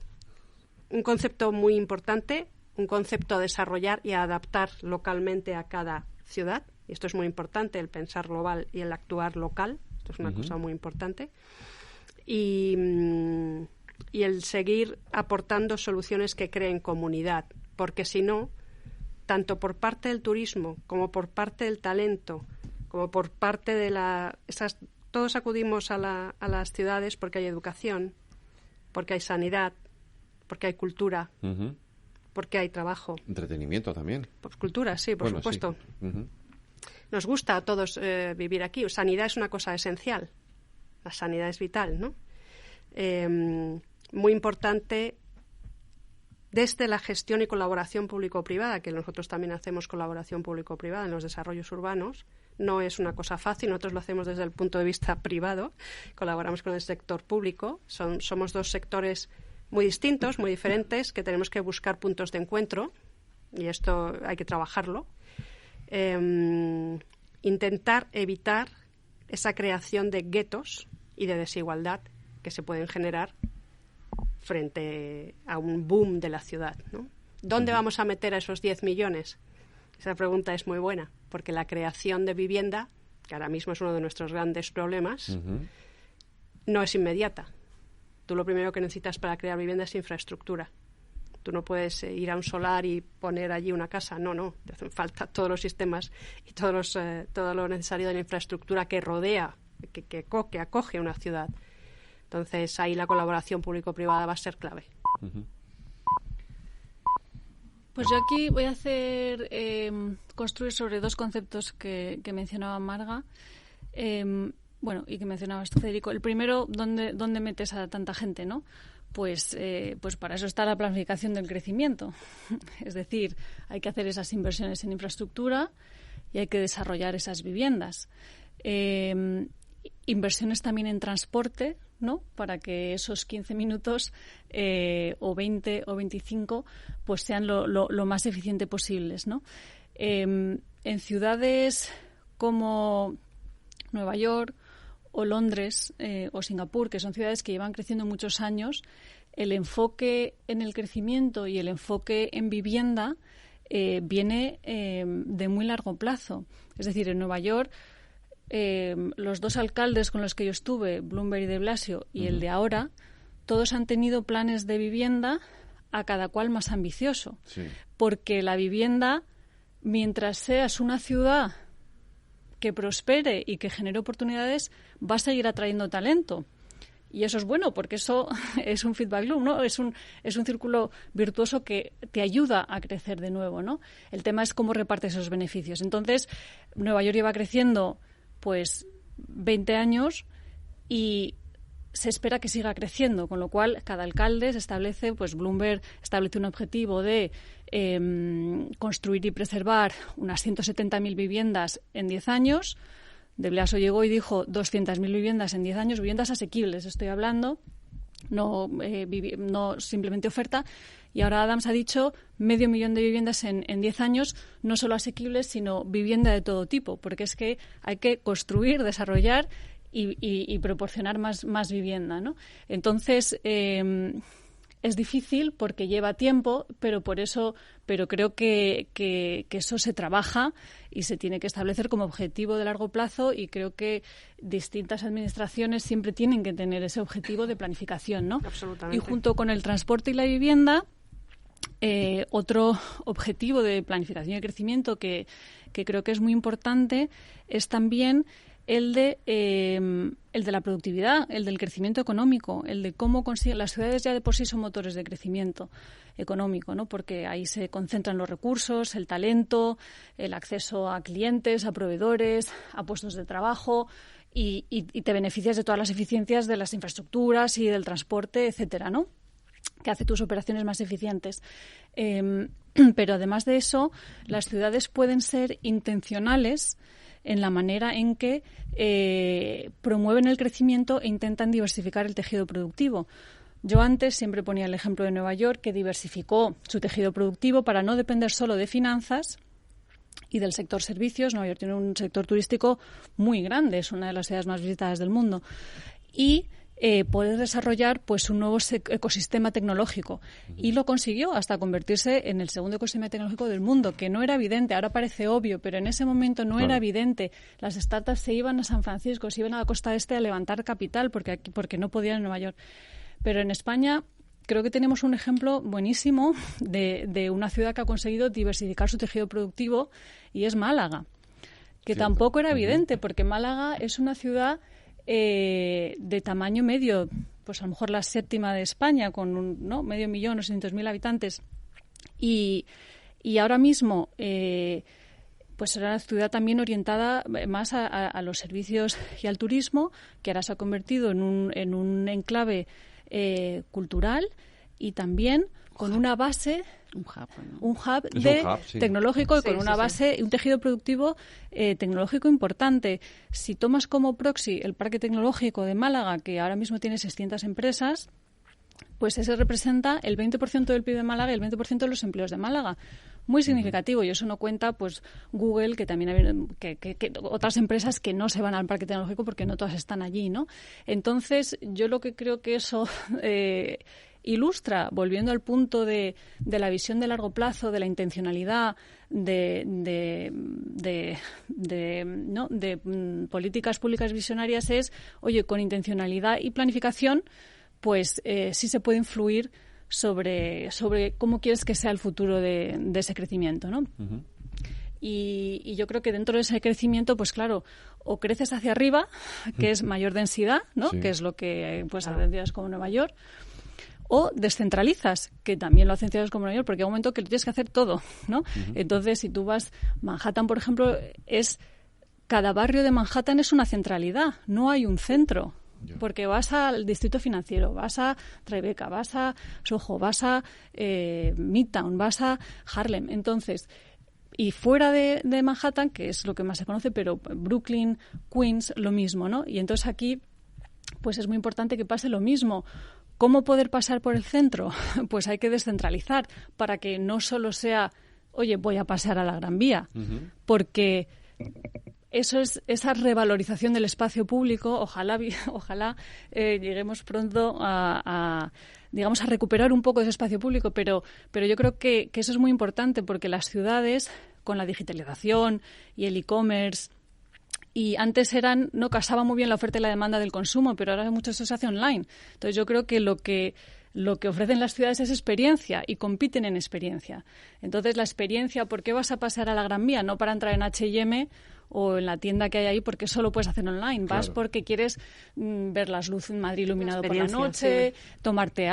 concepto muy importante, un concepto a desarrollar y a adaptar localmente a cada ciudad. Y esto es muy importante, el pensar global y el actuar local. Esto es una cosa muy importante. Y el seguir aportando soluciones que creen comunidad. Porque si no, tanto por parte del turismo como por parte del talento, como por parte de todos acudimos a las ciudades porque hay educación, porque hay sanidad, porque hay cultura, porque hay trabajo. Entretenimiento también. Pues cultura, sí, por supuesto. Sí. Nos gusta a todos vivir aquí. Sanidad es una cosa esencial. La sanidad es vital, ¿no? Muy importante desde la gestión y colaboración público-privada, que nosotros también hacemos colaboración público-privada en los desarrollos urbanos. No es una cosa fácil, nosotros lo hacemos desde el punto de vista privado, colaboramos con el sector público. Somos dos sectores muy distintos, muy diferentes, que tenemos que buscar puntos de encuentro, y esto hay que trabajarlo. Intentar evitar esa creación de guetos y de desigualdad que se pueden generar frente a un boom de la ciudad, ¿no? ¿Dónde vamos a meter a esos 10 millones? Esa pregunta es muy buena, porque la creación de vivienda, que ahora mismo es uno de nuestros grandes problemas, no es inmediata. Tú lo primero que necesitas para crear vivienda es infraestructura. Tú no puedes ir a un solar y poner allí una casa. No. Te hacen falta todos los sistemas y todo lo necesario de la infraestructura que rodea, que acoge una ciudad. Entonces, ahí la colaboración público-privada va a ser clave. Pues yo aquí voy a hacer construir sobre dos conceptos que mencionaba Marga. Y que mencionabas tú, Federico. El primero, ¿dónde metes a tanta gente, no? Pues para eso está la planificación del crecimiento. Es decir, hay que hacer esas inversiones en infraestructura y hay que desarrollar esas viviendas. Inversiones también en transporte, ¿no? Para que esos 15 minutos o 20 o 25 pues sean lo más eficiente posibles, ¿no? En ciudades como Nueva York o Londres o Singapur, que son ciudades que llevan creciendo muchos años, el enfoque en el crecimiento y el enfoque en vivienda viene de muy largo plazo. Es decir, en Nueva York, los 2 alcaldes con los que yo estuve, Bloomberg y de Blasio, y el de ahora, todos han tenido planes de vivienda a cada cual más ambicioso. Sí. Porque la vivienda, mientras seas una ciudad que prospere y que genere oportunidades, va a seguir atrayendo talento. Y eso es bueno, porque eso es un feedback loop, ¿no? Es un círculo virtuoso que te ayuda a crecer de nuevo, ¿no? El tema es cómo repartes esos beneficios. Entonces, Nueva York lleva creciendo, pues, 20 años y se espera que siga creciendo, con lo cual cada alcalde se establece, pues Bloomberg establece un objetivo de construir y preservar unas 170.000 viviendas en 10 años. De Blasio llegó y dijo 200.000 viviendas en 10 años, viviendas asequibles, estoy hablando, no simplemente oferta. Y ahora Adams ha dicho 500.000 de viviendas en 10 años, no solo asequibles, sino vivienda de todo tipo, porque es que hay que construir, desarrollar y proporcionar más vivienda, ¿no? Entonces, es difícil porque lleva tiempo, pero creo que eso se trabaja y se tiene que establecer como objetivo de largo plazo, y creo que distintas administraciones siempre tienen que tener ese objetivo de planificación, ¿no? Absolutamente. Y junto con el transporte y la vivienda, otro objetivo de planificación y crecimiento que creo que es muy importante es también el de la productividad, el del crecimiento económico, el de cómo consiguen. Las ciudades ya de por sí son motores de crecimiento económico, ¿no? Porque ahí se concentran los recursos, el talento, el acceso a clientes, a proveedores, a puestos de trabajo, y te beneficias de todas las eficiencias de las infraestructuras y del transporte, etcétera, ¿no? Que hace tus operaciones más eficientes. Pero además de eso, las ciudades pueden ser intencionales en la manera en que promueven el crecimiento e intentan diversificar el tejido productivo. Yo antes siempre ponía el ejemplo de Nueva York, que diversificó su tejido productivo para no depender solo de finanzas y del sector servicios. Nueva York tiene un sector turístico muy grande, es una de las ciudades más visitadas del mundo. Y poder desarrollar pues un nuevo ecosistema tecnológico, y lo consiguió hasta convertirse en el segundo ecosistema tecnológico del mundo, que no era evidente, ahora parece obvio, pero en ese momento no era evidente. Las startups se iban a San Francisco, se iban a la costa este a levantar capital porque no podían en Nueva York. Pero en España creo que tenemos un ejemplo buenísimo de una ciudad que ha conseguido diversificar su tejido productivo, y es Málaga, que tampoco era evidente, porque Málaga es una ciudad de tamaño medio, pues a lo mejor la 7ª de España, con 500.000 habitantes, y ahora mismo pues era una ciudad también orientada más a los servicios y al turismo, que ahora se ha convertido en un enclave cultural, y también con una base, un hub tecnológico, y con una base, un tejido productivo tecnológico importante. Si tomas como proxy el parque tecnológico de Málaga, que ahora mismo tiene 600 empresas, pues ese representa el 20% del PIB de Málaga y el 20% de los empleos de Málaga. Muy significativo, y eso no cuenta pues Google, que también que otras empresas que no se van al parque tecnológico porque no todas están allí, ¿no? Entonces, yo lo que creo que eso ilustra, volviendo al punto de la visión de largo plazo, de la intencionalidad, de políticas públicas visionarias, es, oye, con intencionalidad y planificación, pues sí se puede influir sobre cómo quieres que sea el futuro de ese crecimiento, ¿no? Uh-huh. Y yo creo que dentro de ese crecimiento, pues claro, o creces hacia arriba, que es mayor densidad, ¿no? Sí. Que es lo que pues a ciudades como Nueva York, o descentralizas, que también lo hacen ciudades como Nueva York, porque hay un momento que tienes que hacer todo, ¿no? Uh-huh. Entonces, si tú vas, Manhattan, por ejemplo, cada barrio de Manhattan es una centralidad, no hay un centro. Porque vas al distrito financiero, vas a Tribeca, vas a Soho, vas a Midtown, vas a Harlem. Entonces, y fuera de Manhattan, que es lo que más se conoce, pero Brooklyn, Queens, lo mismo, ¿no? Y entonces aquí, pues es muy importante que pase lo mismo. ¿Cómo poder pasar por el centro? Pues hay que descentralizar para que no solo sea, oye, voy a pasar a la Gran Vía, porque eso es esa revalorización del espacio público. Ojalá lleguemos pronto a digamos, a recuperar un poco de ese espacio público, pero yo creo que eso es muy importante porque las ciudades, con la digitalización y el e-commerce, y antes no casaba muy bien la oferta y la demanda del consumo, pero ahora mucho eso se hace online. Entonces yo creo que lo que ofrecen las ciudades es experiencia y compiten en experiencia. Entonces la experiencia, ¿por qué vas a pasar a la Gran Vía? No para entrar en H&M o en la tienda que hay ahí porque solo puedes hacer online. Vas porque quieres ver las luces en Madrid iluminado por la noche, tomarte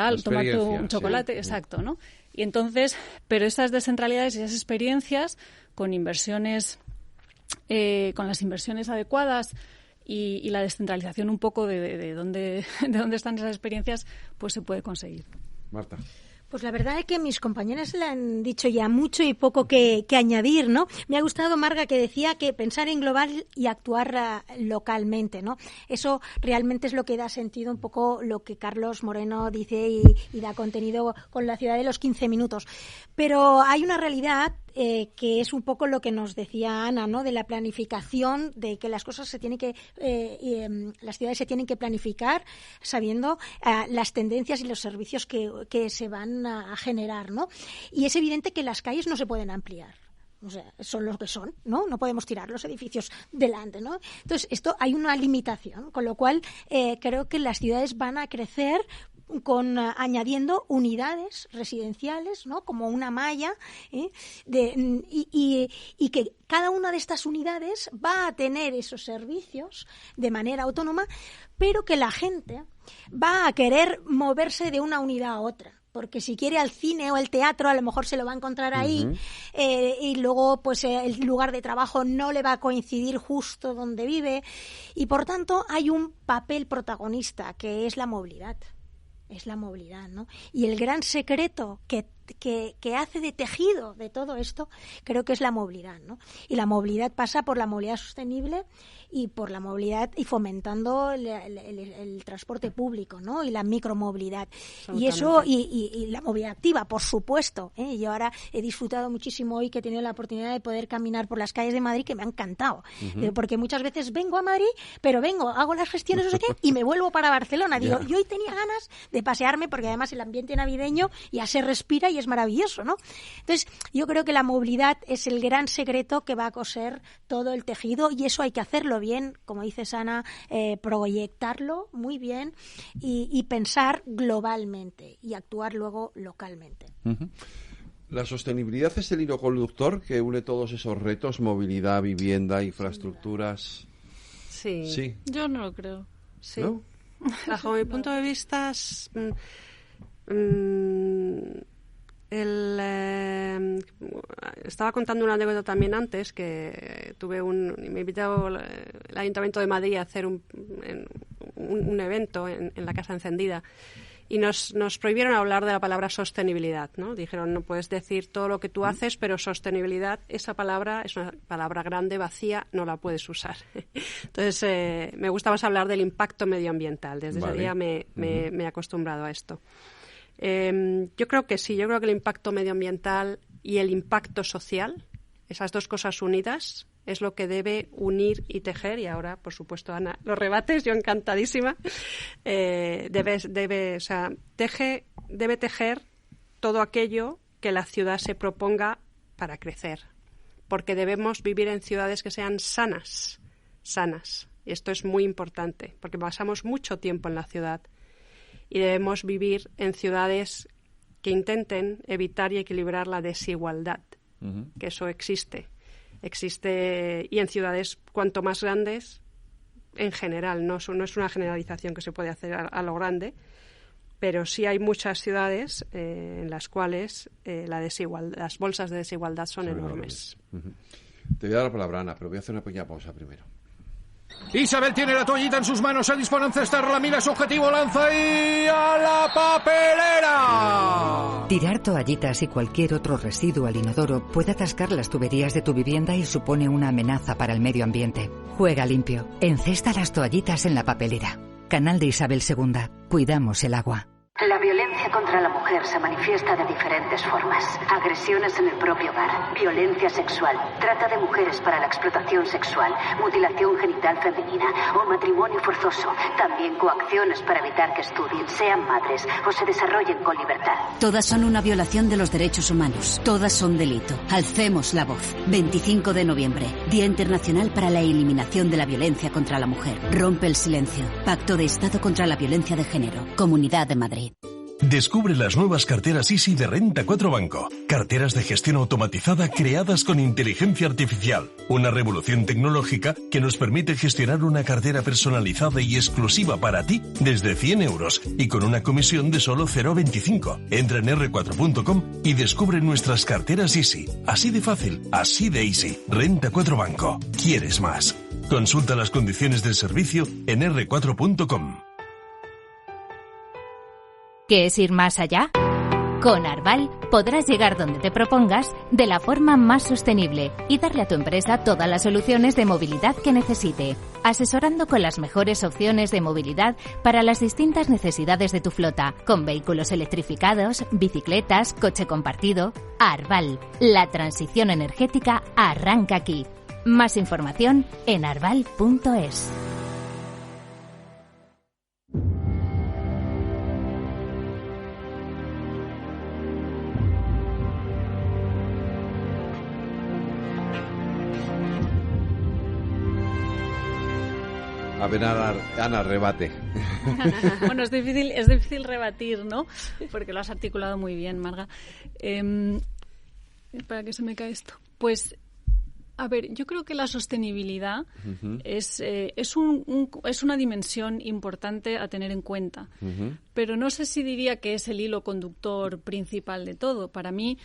un chocolate, exacto, ¿no? Y entonces, pero estas descentralidades y esas experiencias con inversiones, con las inversiones adecuadas y la descentralización un poco de dónde están esas experiencias, pues se puede conseguir. Marta. Pues la verdad es que mis compañeras le han dicho ya mucho y poco que añadir, ¿no? Me ha gustado, Marga, que decía que pensar en global y actuar localmente, ¿no? Eso realmente es lo que da sentido un poco lo que Carlos Moreno dice y da contenido con la ciudad de los 15 minutos. Pero hay una realidad que es un poco lo que nos decía Ana, ¿no? De la planificación, de que las cosas las ciudades se tienen que planificar sabiendo las tendencias y los servicios que se van a generar, ¿no? Y es evidente que las calles no se pueden ampliar. O sea, son los que son, ¿no? No podemos tirar los edificios delante, ¿no? Entonces, hay una limitación, con lo cual creo que las ciudades van a crecer añadiendo unidades residenciales, ¿no? Como una malla, y que cada una de estas unidades va a tener esos servicios de manera autónoma, pero que la gente va a querer moverse de una unidad a otra. Porque si quiere al cine o al teatro, a lo mejor se lo va a encontrar ahí, y luego pues el lugar de trabajo no le va a coincidir justo donde vive, y por tanto hay un papel protagonista que es la movilidad. Es la movilidad, ¿no? Y el gran secreto que hace de tejido de todo esto, creo que es la movilidad, ¿no? Y la movilidad pasa por la movilidad sostenible y por la movilidad y fomentando el transporte público, ¿no? Y la micromovilidad. Y eso, y la movilidad activa, por supuesto, ¿eh? Yo ahora he disfrutado muchísimo hoy que he tenido la oportunidad de poder caminar por las calles de Madrid, que me ha encantado. Porque muchas veces vengo a Madrid, pero hago las gestiones, no sé qué, y me vuelvo para Barcelona. Digo, yo hoy tenía ganas de pasearme, porque además el ambiente navideño ya se respira y es maravilloso, ¿no? Entonces, yo creo que la movilidad es el gran secreto que va a coser todo el tejido, y eso hay que hacerlo bien, como dice Ana, proyectarlo muy bien y pensar globalmente y actuar luego localmente. ¿La sostenibilidad es el hilo conductor que une todos esos retos, movilidad, vivienda, infraestructuras? Sí. Yo no lo creo. Sí. ¿No? Bajo mi punto de vista, estaba contando una anécdota también antes, que me invitó el Ayuntamiento de Madrid a hacer un evento en la Casa Encendida, y nos prohibieron hablar de la palabra sostenibilidad, ¿no? Dijeron, no puedes decir todo lo que tú haces, pero sostenibilidad, esa palabra es una palabra grande, vacía, no la puedes usar. Entonces, me gusta más hablar del impacto medioambiental. Desde ese día me he acostumbrado a esto. Yo creo que sí, yo creo que el impacto medioambiental y el impacto social, esas dos cosas unidas, es lo que debe unir y tejer. Y ahora, por supuesto, Ana, los rebates, yo encantadísima. Debe tejer todo aquello que la ciudad se proponga para crecer, porque debemos vivir en ciudades que sean sanas. Y esto es muy importante, porque pasamos mucho tiempo en la ciudad. Y debemos vivir en ciudades que intenten evitar y equilibrar la desigualdad, que eso existe, y en ciudades cuanto más grandes, en general, no es una generalización que se puede hacer a lo grande, pero sí hay muchas ciudades en las cuales las bolsas de desigualdad son enormes. Te voy a dar la palabra, Ana, pero voy a hacer una pequeña pausa primero. Isabel tiene la toallita en sus manos, se dispone a encestarla, mira su objetivo, lanza y ¡a la papelera! Tirar toallitas y cualquier otro residuo al inodoro puede atascar las tuberías de tu vivienda y supone una amenaza para el medio ambiente. Juega limpio. Encesta las toallitas en la papelera. Canal de Isabel II. Cuidamos el agua. La violencia violencia contra la mujer se manifiesta de diferentes formas. Agresiones en el propio hogar, violencia sexual, trata de mujeres para la explotación sexual, mutilación genital femenina o matrimonio forzoso. También coacciones para evitar que estudien, sean madres o se desarrollen con libertad. Todas son una violación de los derechos humanos. Todas son delito. Alcemos la voz. 25 de noviembre, Día Internacional para la Eliminación de la Violencia contra la Mujer. Rompe el silencio. Pacto de Estado contra la Violencia de Género. Comunidad de Madrid. Descubre las nuevas carteras Easy de Renta 4 Banco. Carteras de gestión automatizada creadas con inteligencia artificial. Una revolución tecnológica que nos permite gestionar una cartera personalizada y exclusiva para ti desde 100 euros y con una comisión de solo 0,25. Entra en r4.com y descubre nuestras carteras Easy. Así de fácil, así de easy. Renta 4 Banco. ¿Quieres más? Consulta las condiciones del servicio en r4.com. ¿Qué es ir más allá? Con Arval podrás llegar donde te propongas de la forma más sostenible y darle a tu empresa todas las soluciones de movilidad que necesite, asesorando con las mejores opciones de movilidad para las distintas necesidades de tu flota, con vehículos electrificados, bicicletas, coche compartido. Arval, la transición energética arranca aquí. Más información en arval.es. A ver, Ana, rebate. Bueno, es difícil rebatir, ¿no? Porque lo has articulado muy bien, Marga. ¿Para qué se me cae esto? Pues, a ver, yo creo que la sostenibilidad es una dimensión importante a tener en cuenta. Pero no sé si diría que es el hilo conductor principal de todo. Para mí,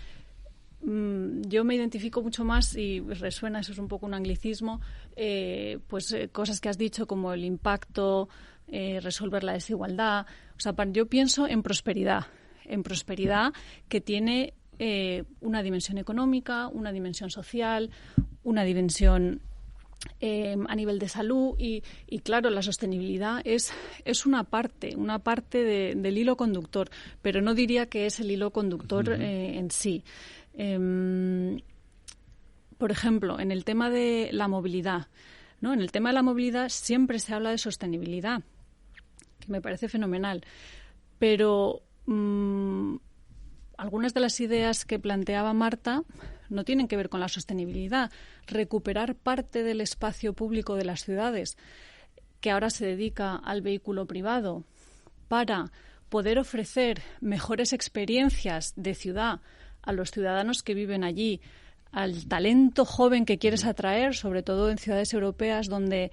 yo me identifico mucho más, y resuena, eso es un poco un anglicismo, cosas que has dicho como el impacto, resolver la desigualdad. O sea, yo pienso en prosperidad que tiene una dimensión económica, una dimensión social, una dimensión a nivel de salud y claro, la sostenibilidad es una parte del hilo conductor, pero no diría que es el hilo conductor en sí. Por ejemplo, en el tema de la movilidad, ¿no? En el tema de la movilidad siempre se habla de sostenibilidad, que me parece fenomenal, pero algunas de las ideas que planteaba Marta no tienen que ver con la sostenibilidad. Recuperar parte del espacio público de las ciudades que ahora se dedica al vehículo privado para poder ofrecer mejores experiencias de ciudad a los ciudadanos que viven allí, al talento joven que quieres atraer, sobre todo en ciudades europeas donde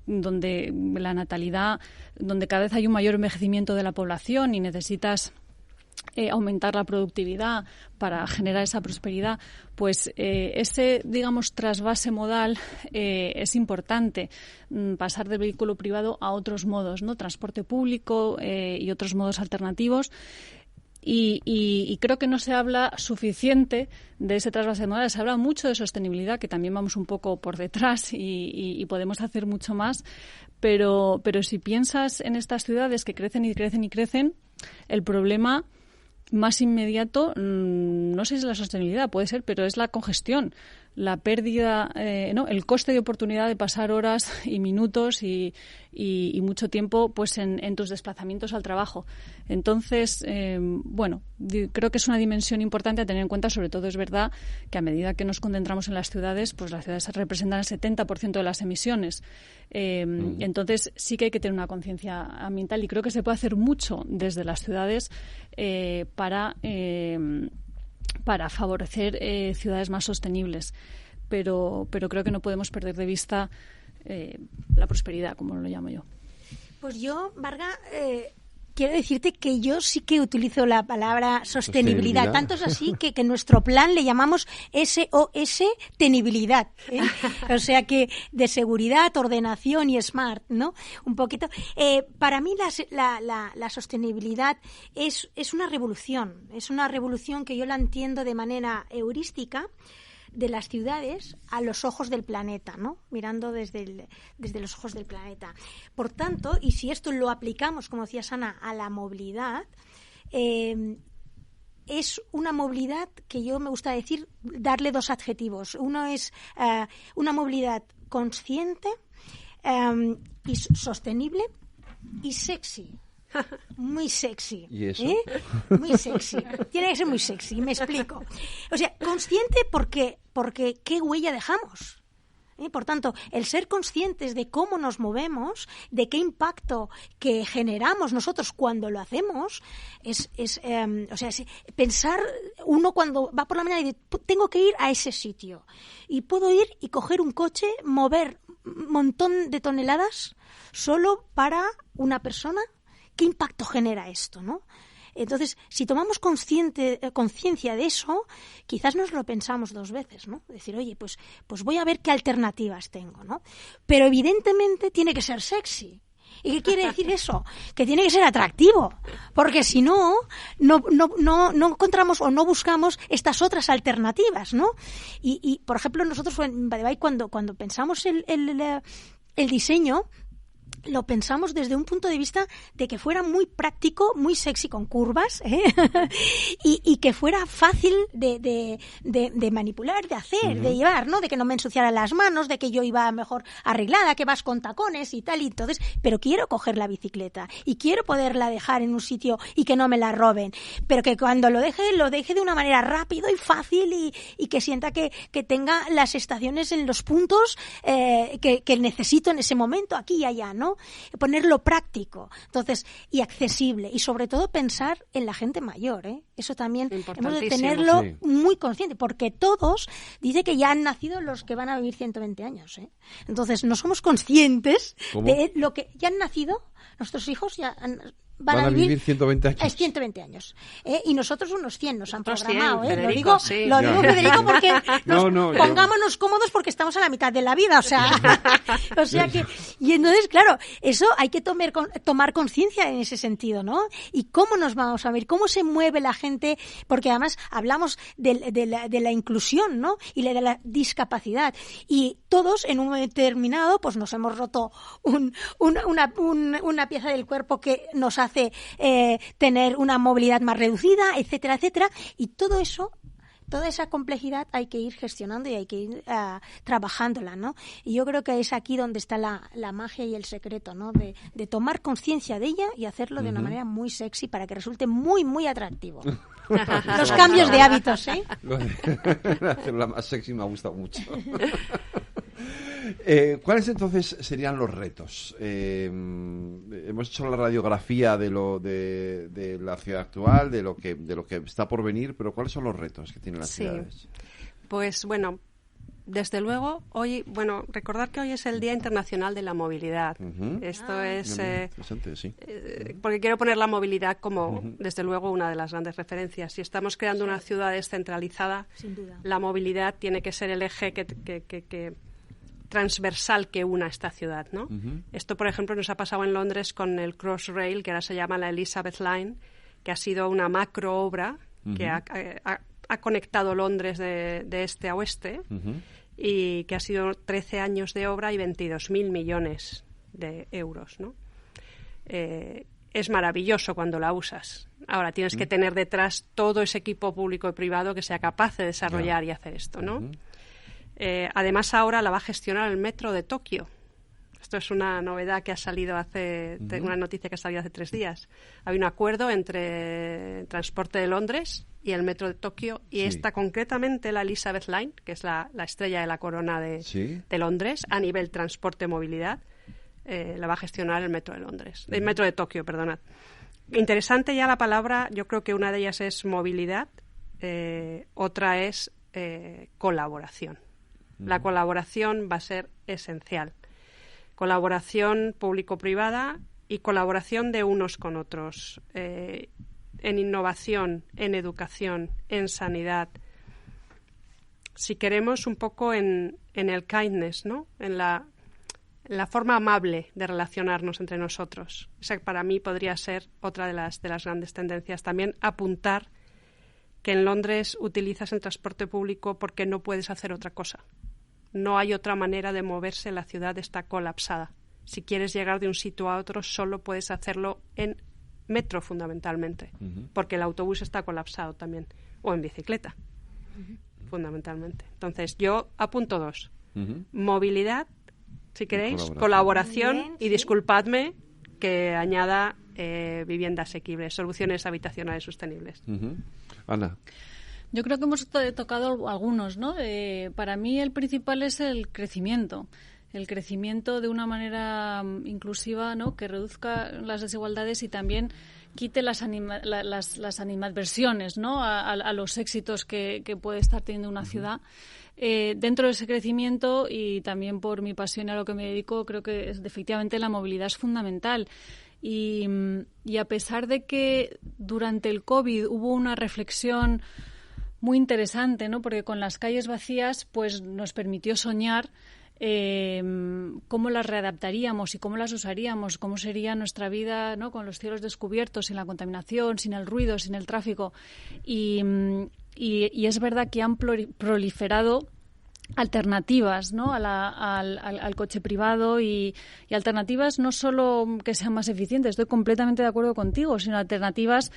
la natalidad, donde cada vez hay un mayor envejecimiento de la población y necesitas aumentar la productividad para generar esa prosperidad, pues ese, digamos, trasvase modal es importante, pasar del vehículo privado a otros modos, ¿no? Transporte público y otros modos alternativos. Y creo que no se habla suficiente de ese trasvase modal. Se habla mucho de sostenibilidad, que también vamos un poco por detrás y podemos hacer mucho más. Pero si piensas en estas ciudades que crecen y crecen y crecen, el problema más inmediato, no sé si es la sostenibilidad, puede ser, pero es la congestión, la pérdida, el coste de oportunidad de pasar horas y minutos y mucho tiempo pues en tus desplazamientos al trabajo. Entonces, creo que es una dimensión importante a tener en cuenta. Sobre todo es verdad que a medida que nos concentramos en las ciudades, pues las ciudades representan el 70% de las emisiones. Entonces sí que hay que tener una conciencia ambiental y creo que se puede hacer mucho desde las ciudades para favorecer ciudades más sostenibles, pero creo que no podemos perder de vista la prosperidad, como lo llamo yo. Pues yo, Marga, quiero decirte que yo sí que utilizo la palabra sostenibilidad. Tanto es así que en nuestro plan le llamamos SOS-tenibilidad, ¿eh? O sea que de seguridad, ordenación y smart, ¿no? Un poquito. Para mí la sostenibilidad es una revolución. Es una revolución que yo la entiendo de manera heurística, de las ciudades a los ojos del planeta, ¿no? Mirando desde los ojos del planeta. Por tanto, y si esto lo aplicamos, como decía Ana, a la movilidad, es una movilidad que yo me gusta decir, darle 2 adjetivos. Uno es una movilidad consciente y sostenible y sexy. Muy sexy. ¿Y eso? Muy sexy. Tiene que ser muy sexy, me explico. O sea, consciente porque ¿qué huella dejamos? Por tanto, el ser conscientes de cómo nos movemos, de qué impacto que generamos nosotros cuando lo hacemos, es pensar uno cuando va por la mañana y dice, tengo que ir a ese sitio. Y puedo ir y coger un coche, mover un montón de toneladas solo para una persona. ¿Qué impacto genera esto, no? Entonces, si tomamos conciencia de eso, quizás nos lo pensamos 2 veces, ¿no? Decir, oye, pues voy a ver qué alternativas tengo, ¿no? Pero evidentemente tiene que ser sexy. ¿Y qué quiere decir eso? Que tiene que ser atractivo, porque si no encontramos o no buscamos estas otras alternativas, ¿no? Y por ejemplo, nosotros en Badevall, cuando pensamos el diseño, lo pensamos desde un punto de vista de que fuera muy práctico, muy sexy, con curvas, y que fuera fácil de manipular, de hacer, de llevar, ¿no? De que no me ensuciara las manos, de que yo iba mejor arreglada, que vas con tacones y tal, y entonces, pero quiero coger la bicicleta y quiero poderla dejar en un sitio y que no me la roben, pero que cuando lo deje de una manera rápido y fácil y que sienta que tenga las estaciones en los puntos que necesito en ese momento, aquí y allá, ¿no? Ponerlo práctico, entonces, y accesible, y sobre todo pensar en la gente mayor, Eso también hemos de tenerlo muy consciente, porque todos dice que ya han nacido los que van a vivir 120 años, Entonces, no somos conscientes de lo que ya han nacido, nuestros hijos ya van a vivir 120 años. 120 años. Y nosotros unos 100 nos han programado. 100, lo digo, Federico, porque pongámonos cómodos porque estamos a la mitad de la vida. O sea que... Y entonces, claro, eso hay que tomar conciencia en ese sentido, ¿no? Y cómo nos vamos a ver, cómo se mueve la gente, porque además hablamos de la inclusión, ¿no? Y de la discapacidad. Y todos, en un momento determinado, pues nos hemos roto una pieza del cuerpo que nos hace tener una movilidad más reducida, etcétera, etcétera, y todo eso, toda esa complejidad hay que ir gestionando y hay que ir trabajándola, ¿no? Y yo creo que es aquí donde está la magia y el secreto, ¿no? De tomar conciencia de ella y hacerlo de una manera muy sexy para que resulte muy, muy atractivo. Los cambios de hábitos, Hacerla más sexy me ha gustado mucho. ¿Cuáles entonces serían los retos? Hemos hecho la radiografía de la ciudad actual, de lo que está por venir, pero ¿cuáles son los retos que tienen las ciudades? Pues bueno, desde luego, recordar que hoy es el Día Internacional de la Movilidad. Esto es... interesante, sí. Porque quiero poner la movilidad como, desde luego, una de las grandes referencias. Si estamos creando una ciudad descentralizada, sin duda, la movilidad tiene que ser el eje que transversal que una esta ciudad, ¿no? Esto, por ejemplo, nos ha pasado en Londres con el Crossrail, que ahora se llama la Elizabeth Line, que ha sido una macro obra que ha conectado Londres de este a oeste y que ha sido 13 años de obra y 22.000 millones de euros, ¿no? Es maravilloso cuando la usas. Ahora tienes que tener detrás todo ese equipo público y privado que sea capaz de desarrollar y hacer esto, ¿no? Además, ahora la va a gestionar el Metro de Tokio. Esto es una novedad que ha salido una noticia que ha salido hace 3 días. Hay un acuerdo entre Transporte de Londres y el Metro de Tokio, y esta concretamente, la Elizabeth Line, que es la estrella de la corona de Londres, a nivel transporte-movilidad, la va a gestionar el Metro de Londres. El Metro de Tokio, perdonad. Interesante ya la palabra, yo creo que una de ellas es movilidad, otra es colaboración. La colaboración va a ser esencial. Colaboración público-privada y colaboración de unos con otros en innovación, en educación, en sanidad. Si queremos un poco en el kindness, ¿no? En la forma amable de relacionarnos entre nosotros. Esa para mí podría ser otra de las grandes tendencias. También apuntar que en Londres utilizas el transporte público porque no puedes hacer otra cosa. No hay otra manera de moverse, la ciudad está colapsada. Si quieres llegar de un sitio a otro, solo puedes hacerlo en metro fundamentalmente, porque el autobús está colapsado también, o en bicicleta, fundamentalmente. Entonces, yo apunto 2. Movilidad, si queréis, colaboración y disculpadme que añada vivienda asequible, soluciones habitacionales sostenibles. Ana. Yo creo que hemos tocado algunos, ¿no? Para mí el principal es el crecimiento de una manera inclusiva, ¿no? Que reduzca las desigualdades y también quite las animadversiones, ¿no? a los éxitos que puede estar teniendo una ciudad. Dentro de ese crecimiento, y también por mi pasión a lo que me dedico, creo que efectivamente la movilidad es fundamental. Y a pesar de que durante el COVID hubo una reflexión muy interesante, ¿no? Porque con las calles vacías pues nos permitió soñar cómo las readaptaríamos y cómo las usaríamos, cómo sería nuestra vida, ¿no? Con los cielos descubiertos, sin la contaminación, sin el ruido, sin el tráfico. Y es verdad que han proliferado alternativas, ¿no? al coche privado y alternativas no solo que sean más eficientes, estoy completamente de acuerdo contigo, sino alternativas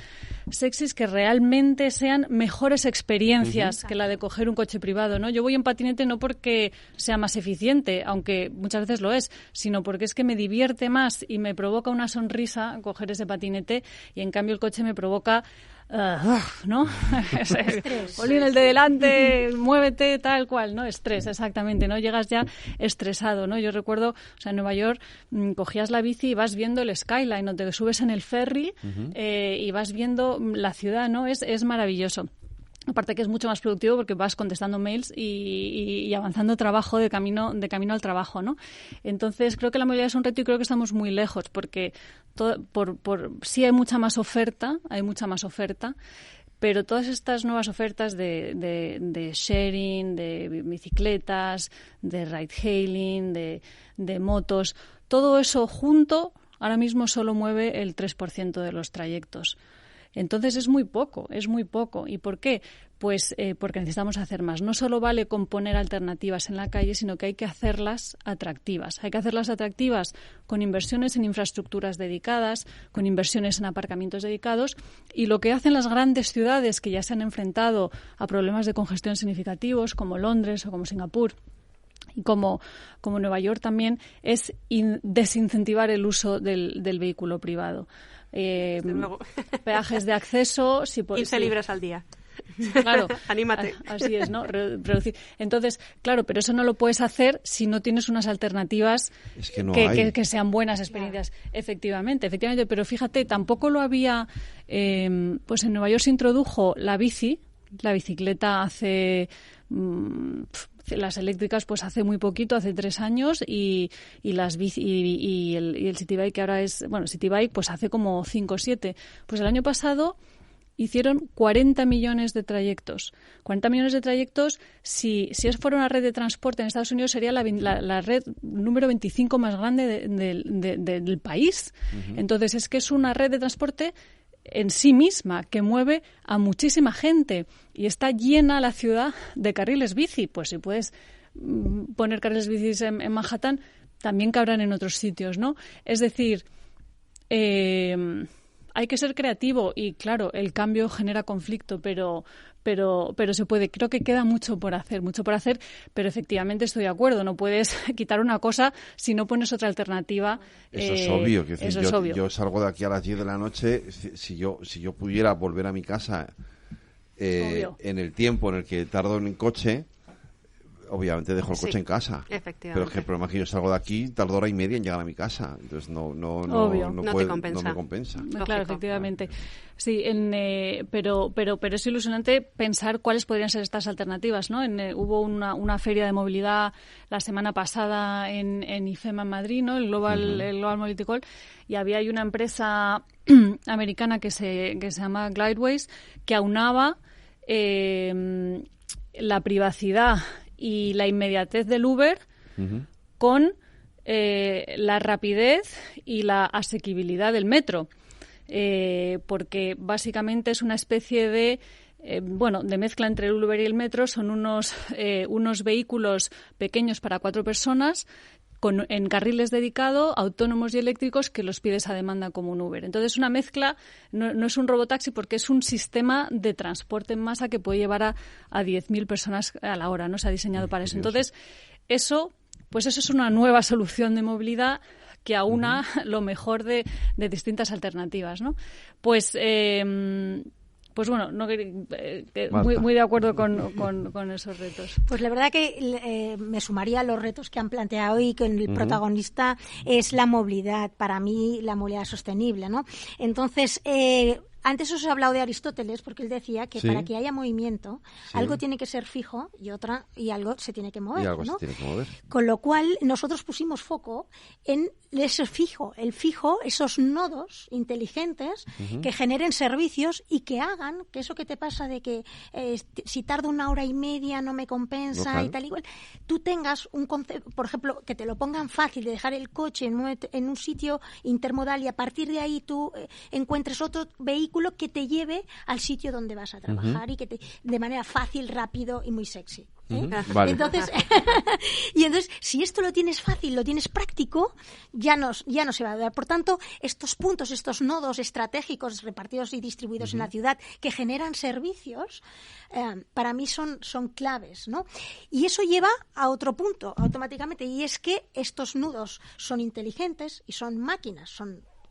sexys que realmente sean mejores experiencias que la de coger un coche privado, ¿no? Yo voy en patinete no porque sea más eficiente, aunque muchas veces lo es, sino porque es que me divierte más y me provoca una sonrisa coger ese patinete, y en cambio el coche me provoca ¿no? Olín, el de delante, muévete, tal cual, ¿no? Estrés, exactamente, ¿no? Llegas ya estresado, ¿no? Yo recuerdo, o sea, en Nueva York cogías la bici y vas viendo el skyline, ¿no? Te subes en el ferry y vas viendo la ciudad, ¿no? Es maravilloso. Aparte que es mucho más productivo porque vas contestando mails y avanzando trabajo de camino al trabajo, ¿no? Entonces creo que la movilidad es un reto y creo que estamos muy lejos porque sí hay mucha más oferta, pero todas estas nuevas ofertas de sharing, de bicicletas, de ride-hailing, de motos, todo eso junto ahora mismo solo mueve el 3% de los trayectos. Entonces es muy poco. ¿Y por qué? Pues porque necesitamos hacer más. No solo vale con poner alternativas en la calle, sino que hay que hacerlas atractivas. Hay que hacerlas atractivas con inversiones en infraestructuras dedicadas, con inversiones en aparcamientos dedicados, y lo que hacen las grandes ciudades que ya se han enfrentado a problemas de congestión significativos, como Londres o como Singapur, y como Nueva York también, es desincentivar el uso del vehículo privado. Peajes de acceso, 15 libras al día. Claro, anímate. Así es, ¿no? Reducir. Entonces, claro, pero eso no lo puedes hacer si no tienes unas alternativas que sean buenas experiencias. Claro. Efectivamente, pero fíjate, tampoco lo había. Pues en Nueva York se introdujo la bicicleta hace. Las eléctricas pues hace muy poquito, hace 3 años, y las bici y el City Bike, que ahora es, bueno, City Bike pues hace como 5 o 7. Pues el año pasado hicieron 40 millones de trayectos. 40 millones de trayectos, si fuera una red de transporte en Estados Unidos, sería la red número 25 más grande del país. Entonces es que es una red de transporte en sí misma, que mueve a muchísima gente, y está llena la ciudad de carriles bici. Pues si puedes poner carriles bicis en Manhattan, también cabrán en otros sitios, ¿no? Es decir, hay que ser creativo, y claro, el cambio genera conflicto, pero se puede. Creo que queda mucho por hacer, pero efectivamente estoy de acuerdo. No puedes quitar una cosa si no pones otra alternativa. Eso es obvio. Es obvio. Yo salgo de aquí a las 10 de la noche, si yo pudiera volver a mi casa en el tiempo en el que tardo en el coche, obviamente dejo el coche en casa. Efectivamente. Pero es que el problema es que yo salgo de aquí, tardo hora y media en llegar a mi casa. Entonces no me compensa. Claro, efectivamente. Sí, pero es ilusionante pensar cuáles podrían ser estas alternativas, ¿no? Hubo una feria de movilidad la semana pasada en IFEMA en Madrid, ¿no? El Global Mobility Call, y hay una empresa americana que se llama Glideways, que aunaba la privacidad y la inmediatez del Uber con la rapidez y la asequibilidad del metro, porque básicamente es una especie de mezcla entre el Uber y el metro. Son unos vehículos pequeños para 4 personas en carriles dedicados, autónomos y eléctricos, que los pides a demanda como un Uber. Entonces, una mezcla, no es un robotaxi porque es un sistema de transporte en masa que puede llevar a 10.000 personas a la hora, ¿no? Se ha diseñado para eso. Entonces, eso es una nueva solución de movilidad que aúna lo mejor de distintas alternativas, ¿no? Pues bueno, muy de acuerdo con esos retos. Pues la verdad que me sumaría a los retos que han planteado y que el protagonista es la movilidad, para mí la movilidad sostenible, ¿no? Entonces, antes os he hablado de Aristóteles porque él decía que para que haya movimiento algo tiene que ser fijo y algo se tiene que mover, ¿no? Con lo cual nosotros pusimos foco en ese fijo, esos nodos inteligentes que generen servicios y que hagan que eso que te pasa de que si tardo 1 hora y media no me compensa y tal igual, tú tengas un concepto, por ejemplo, que te lo pongan fácil de dejar el coche en un sitio intermodal y a partir de ahí tú encuentres otro vehículo que te lleve al sitio donde vas a trabajar y que de manera fácil, rápido y muy sexy. Vale. Entonces, si esto lo tienes fácil, lo tienes práctico, ya no se va a dar. Por tanto, estos puntos, estos nodos estratégicos repartidos y distribuidos en la ciudad que generan servicios, para mí son claves, ¿no? Y eso lleva a otro punto automáticamente, y es que estos nudos son inteligentes y son máquinas,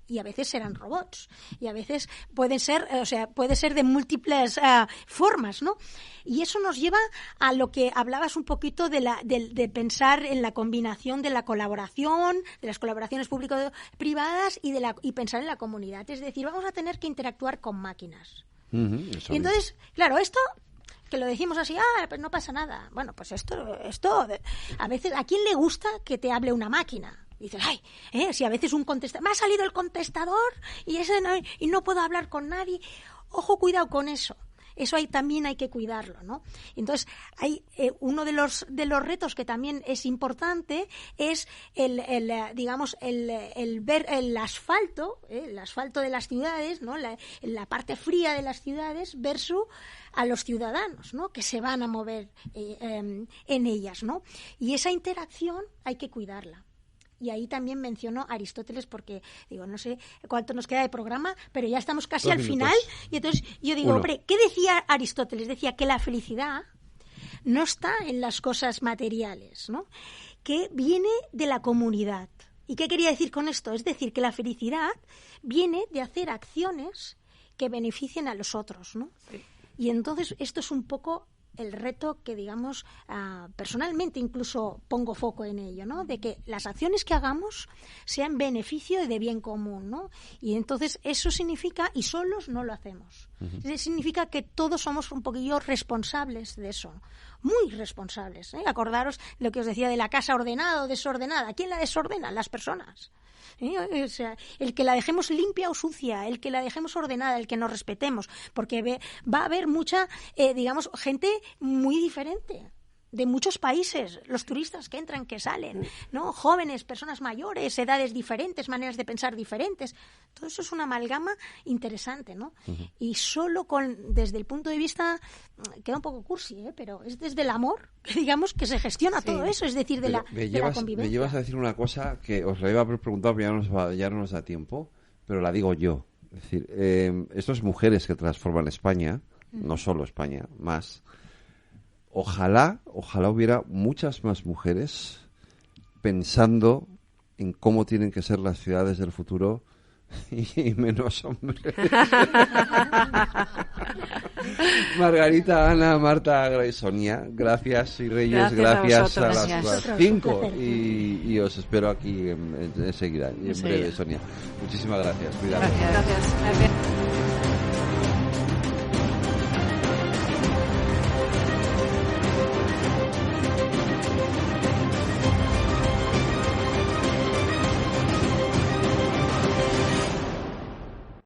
y a veces serán robots, y a veces puede ser de múltiples formas, ¿no? Y eso nos lleva a lo que hablabas un poquito de pensar en la combinación de la colaboración, de las colaboraciones público-privadas y pensar en la comunidad. Es decir, vamos a tener que interactuar con máquinas. Y entonces, claro, esto que lo decimos así, pues no pasa nada. Bueno, pues esto, a veces, ¿a quién le gusta que te hable una máquina? Dices, si a veces me ha salido el contestador y no puedo hablar con nadie. Ojo, cuidado con eso. Eso también hay que cuidarlo, ¿no? Entonces, hay uno de los retos que también es importante es el ver el asfalto de las ciudades, ¿no? La parte fría de las ciudades versus a los ciudadanos, ¿no? Que se van a mover en ellas, ¿no? Y esa interacción hay que cuidarla. Y ahí también menciono a Aristóteles porque, digo, no sé cuánto nos queda de programa, pero ya estamos casi al final. Y entonces yo digo, hombre, ¿qué decía Aristóteles? Decía que la felicidad no está en las cosas materiales, ¿no? Que viene de la comunidad. ¿Y qué quería decir con esto? Es decir, que la felicidad viene de hacer acciones que beneficien a los otros, ¿no? Sí. Y entonces esto es un poco el reto que, digamos, personalmente incluso pongo foco en ello, ¿no? De que las acciones que hagamos sean beneficio de bien común, ¿no? Y entonces eso significa, y solos no lo hacemos, significa que todos somos un poquillo responsables de eso, muy responsables, ¿eh? Acordaros lo que os decía de la casa ordenada o desordenada. ¿Quién la desordena? Las personas. O sea, el que la dejemos limpia o sucia, el que la dejemos ordenada, el que nos respetemos, porque va a haber mucha, gente muy diferente de muchos países, los turistas que entran, que salen, ¿no? Jóvenes, personas mayores, edades diferentes, maneras de pensar diferentes. Todo eso es una amalgama interesante, ¿no? Y solo desde el punto de vista, queda un poco cursi, pero es desde el amor, digamos, que se gestiona todo eso, es decir, de la convivencia. Me llevas a decir una cosa que os la iba a haber preguntado, pero ya no nos da tiempo, pero la digo yo. Es decir, estas mujeres que transforman España, no solo España, más... Ojalá hubiera muchas más mujeres pensando en cómo tienen que ser las ciudades del futuro y menos hombres. Margarita, Ana, Marta y Sonia, gracias, y Reyes, gracias a las 5 y os espero aquí enseguida y en breve, Sonia. Muchísimas gracias. Cuidado. Gracias.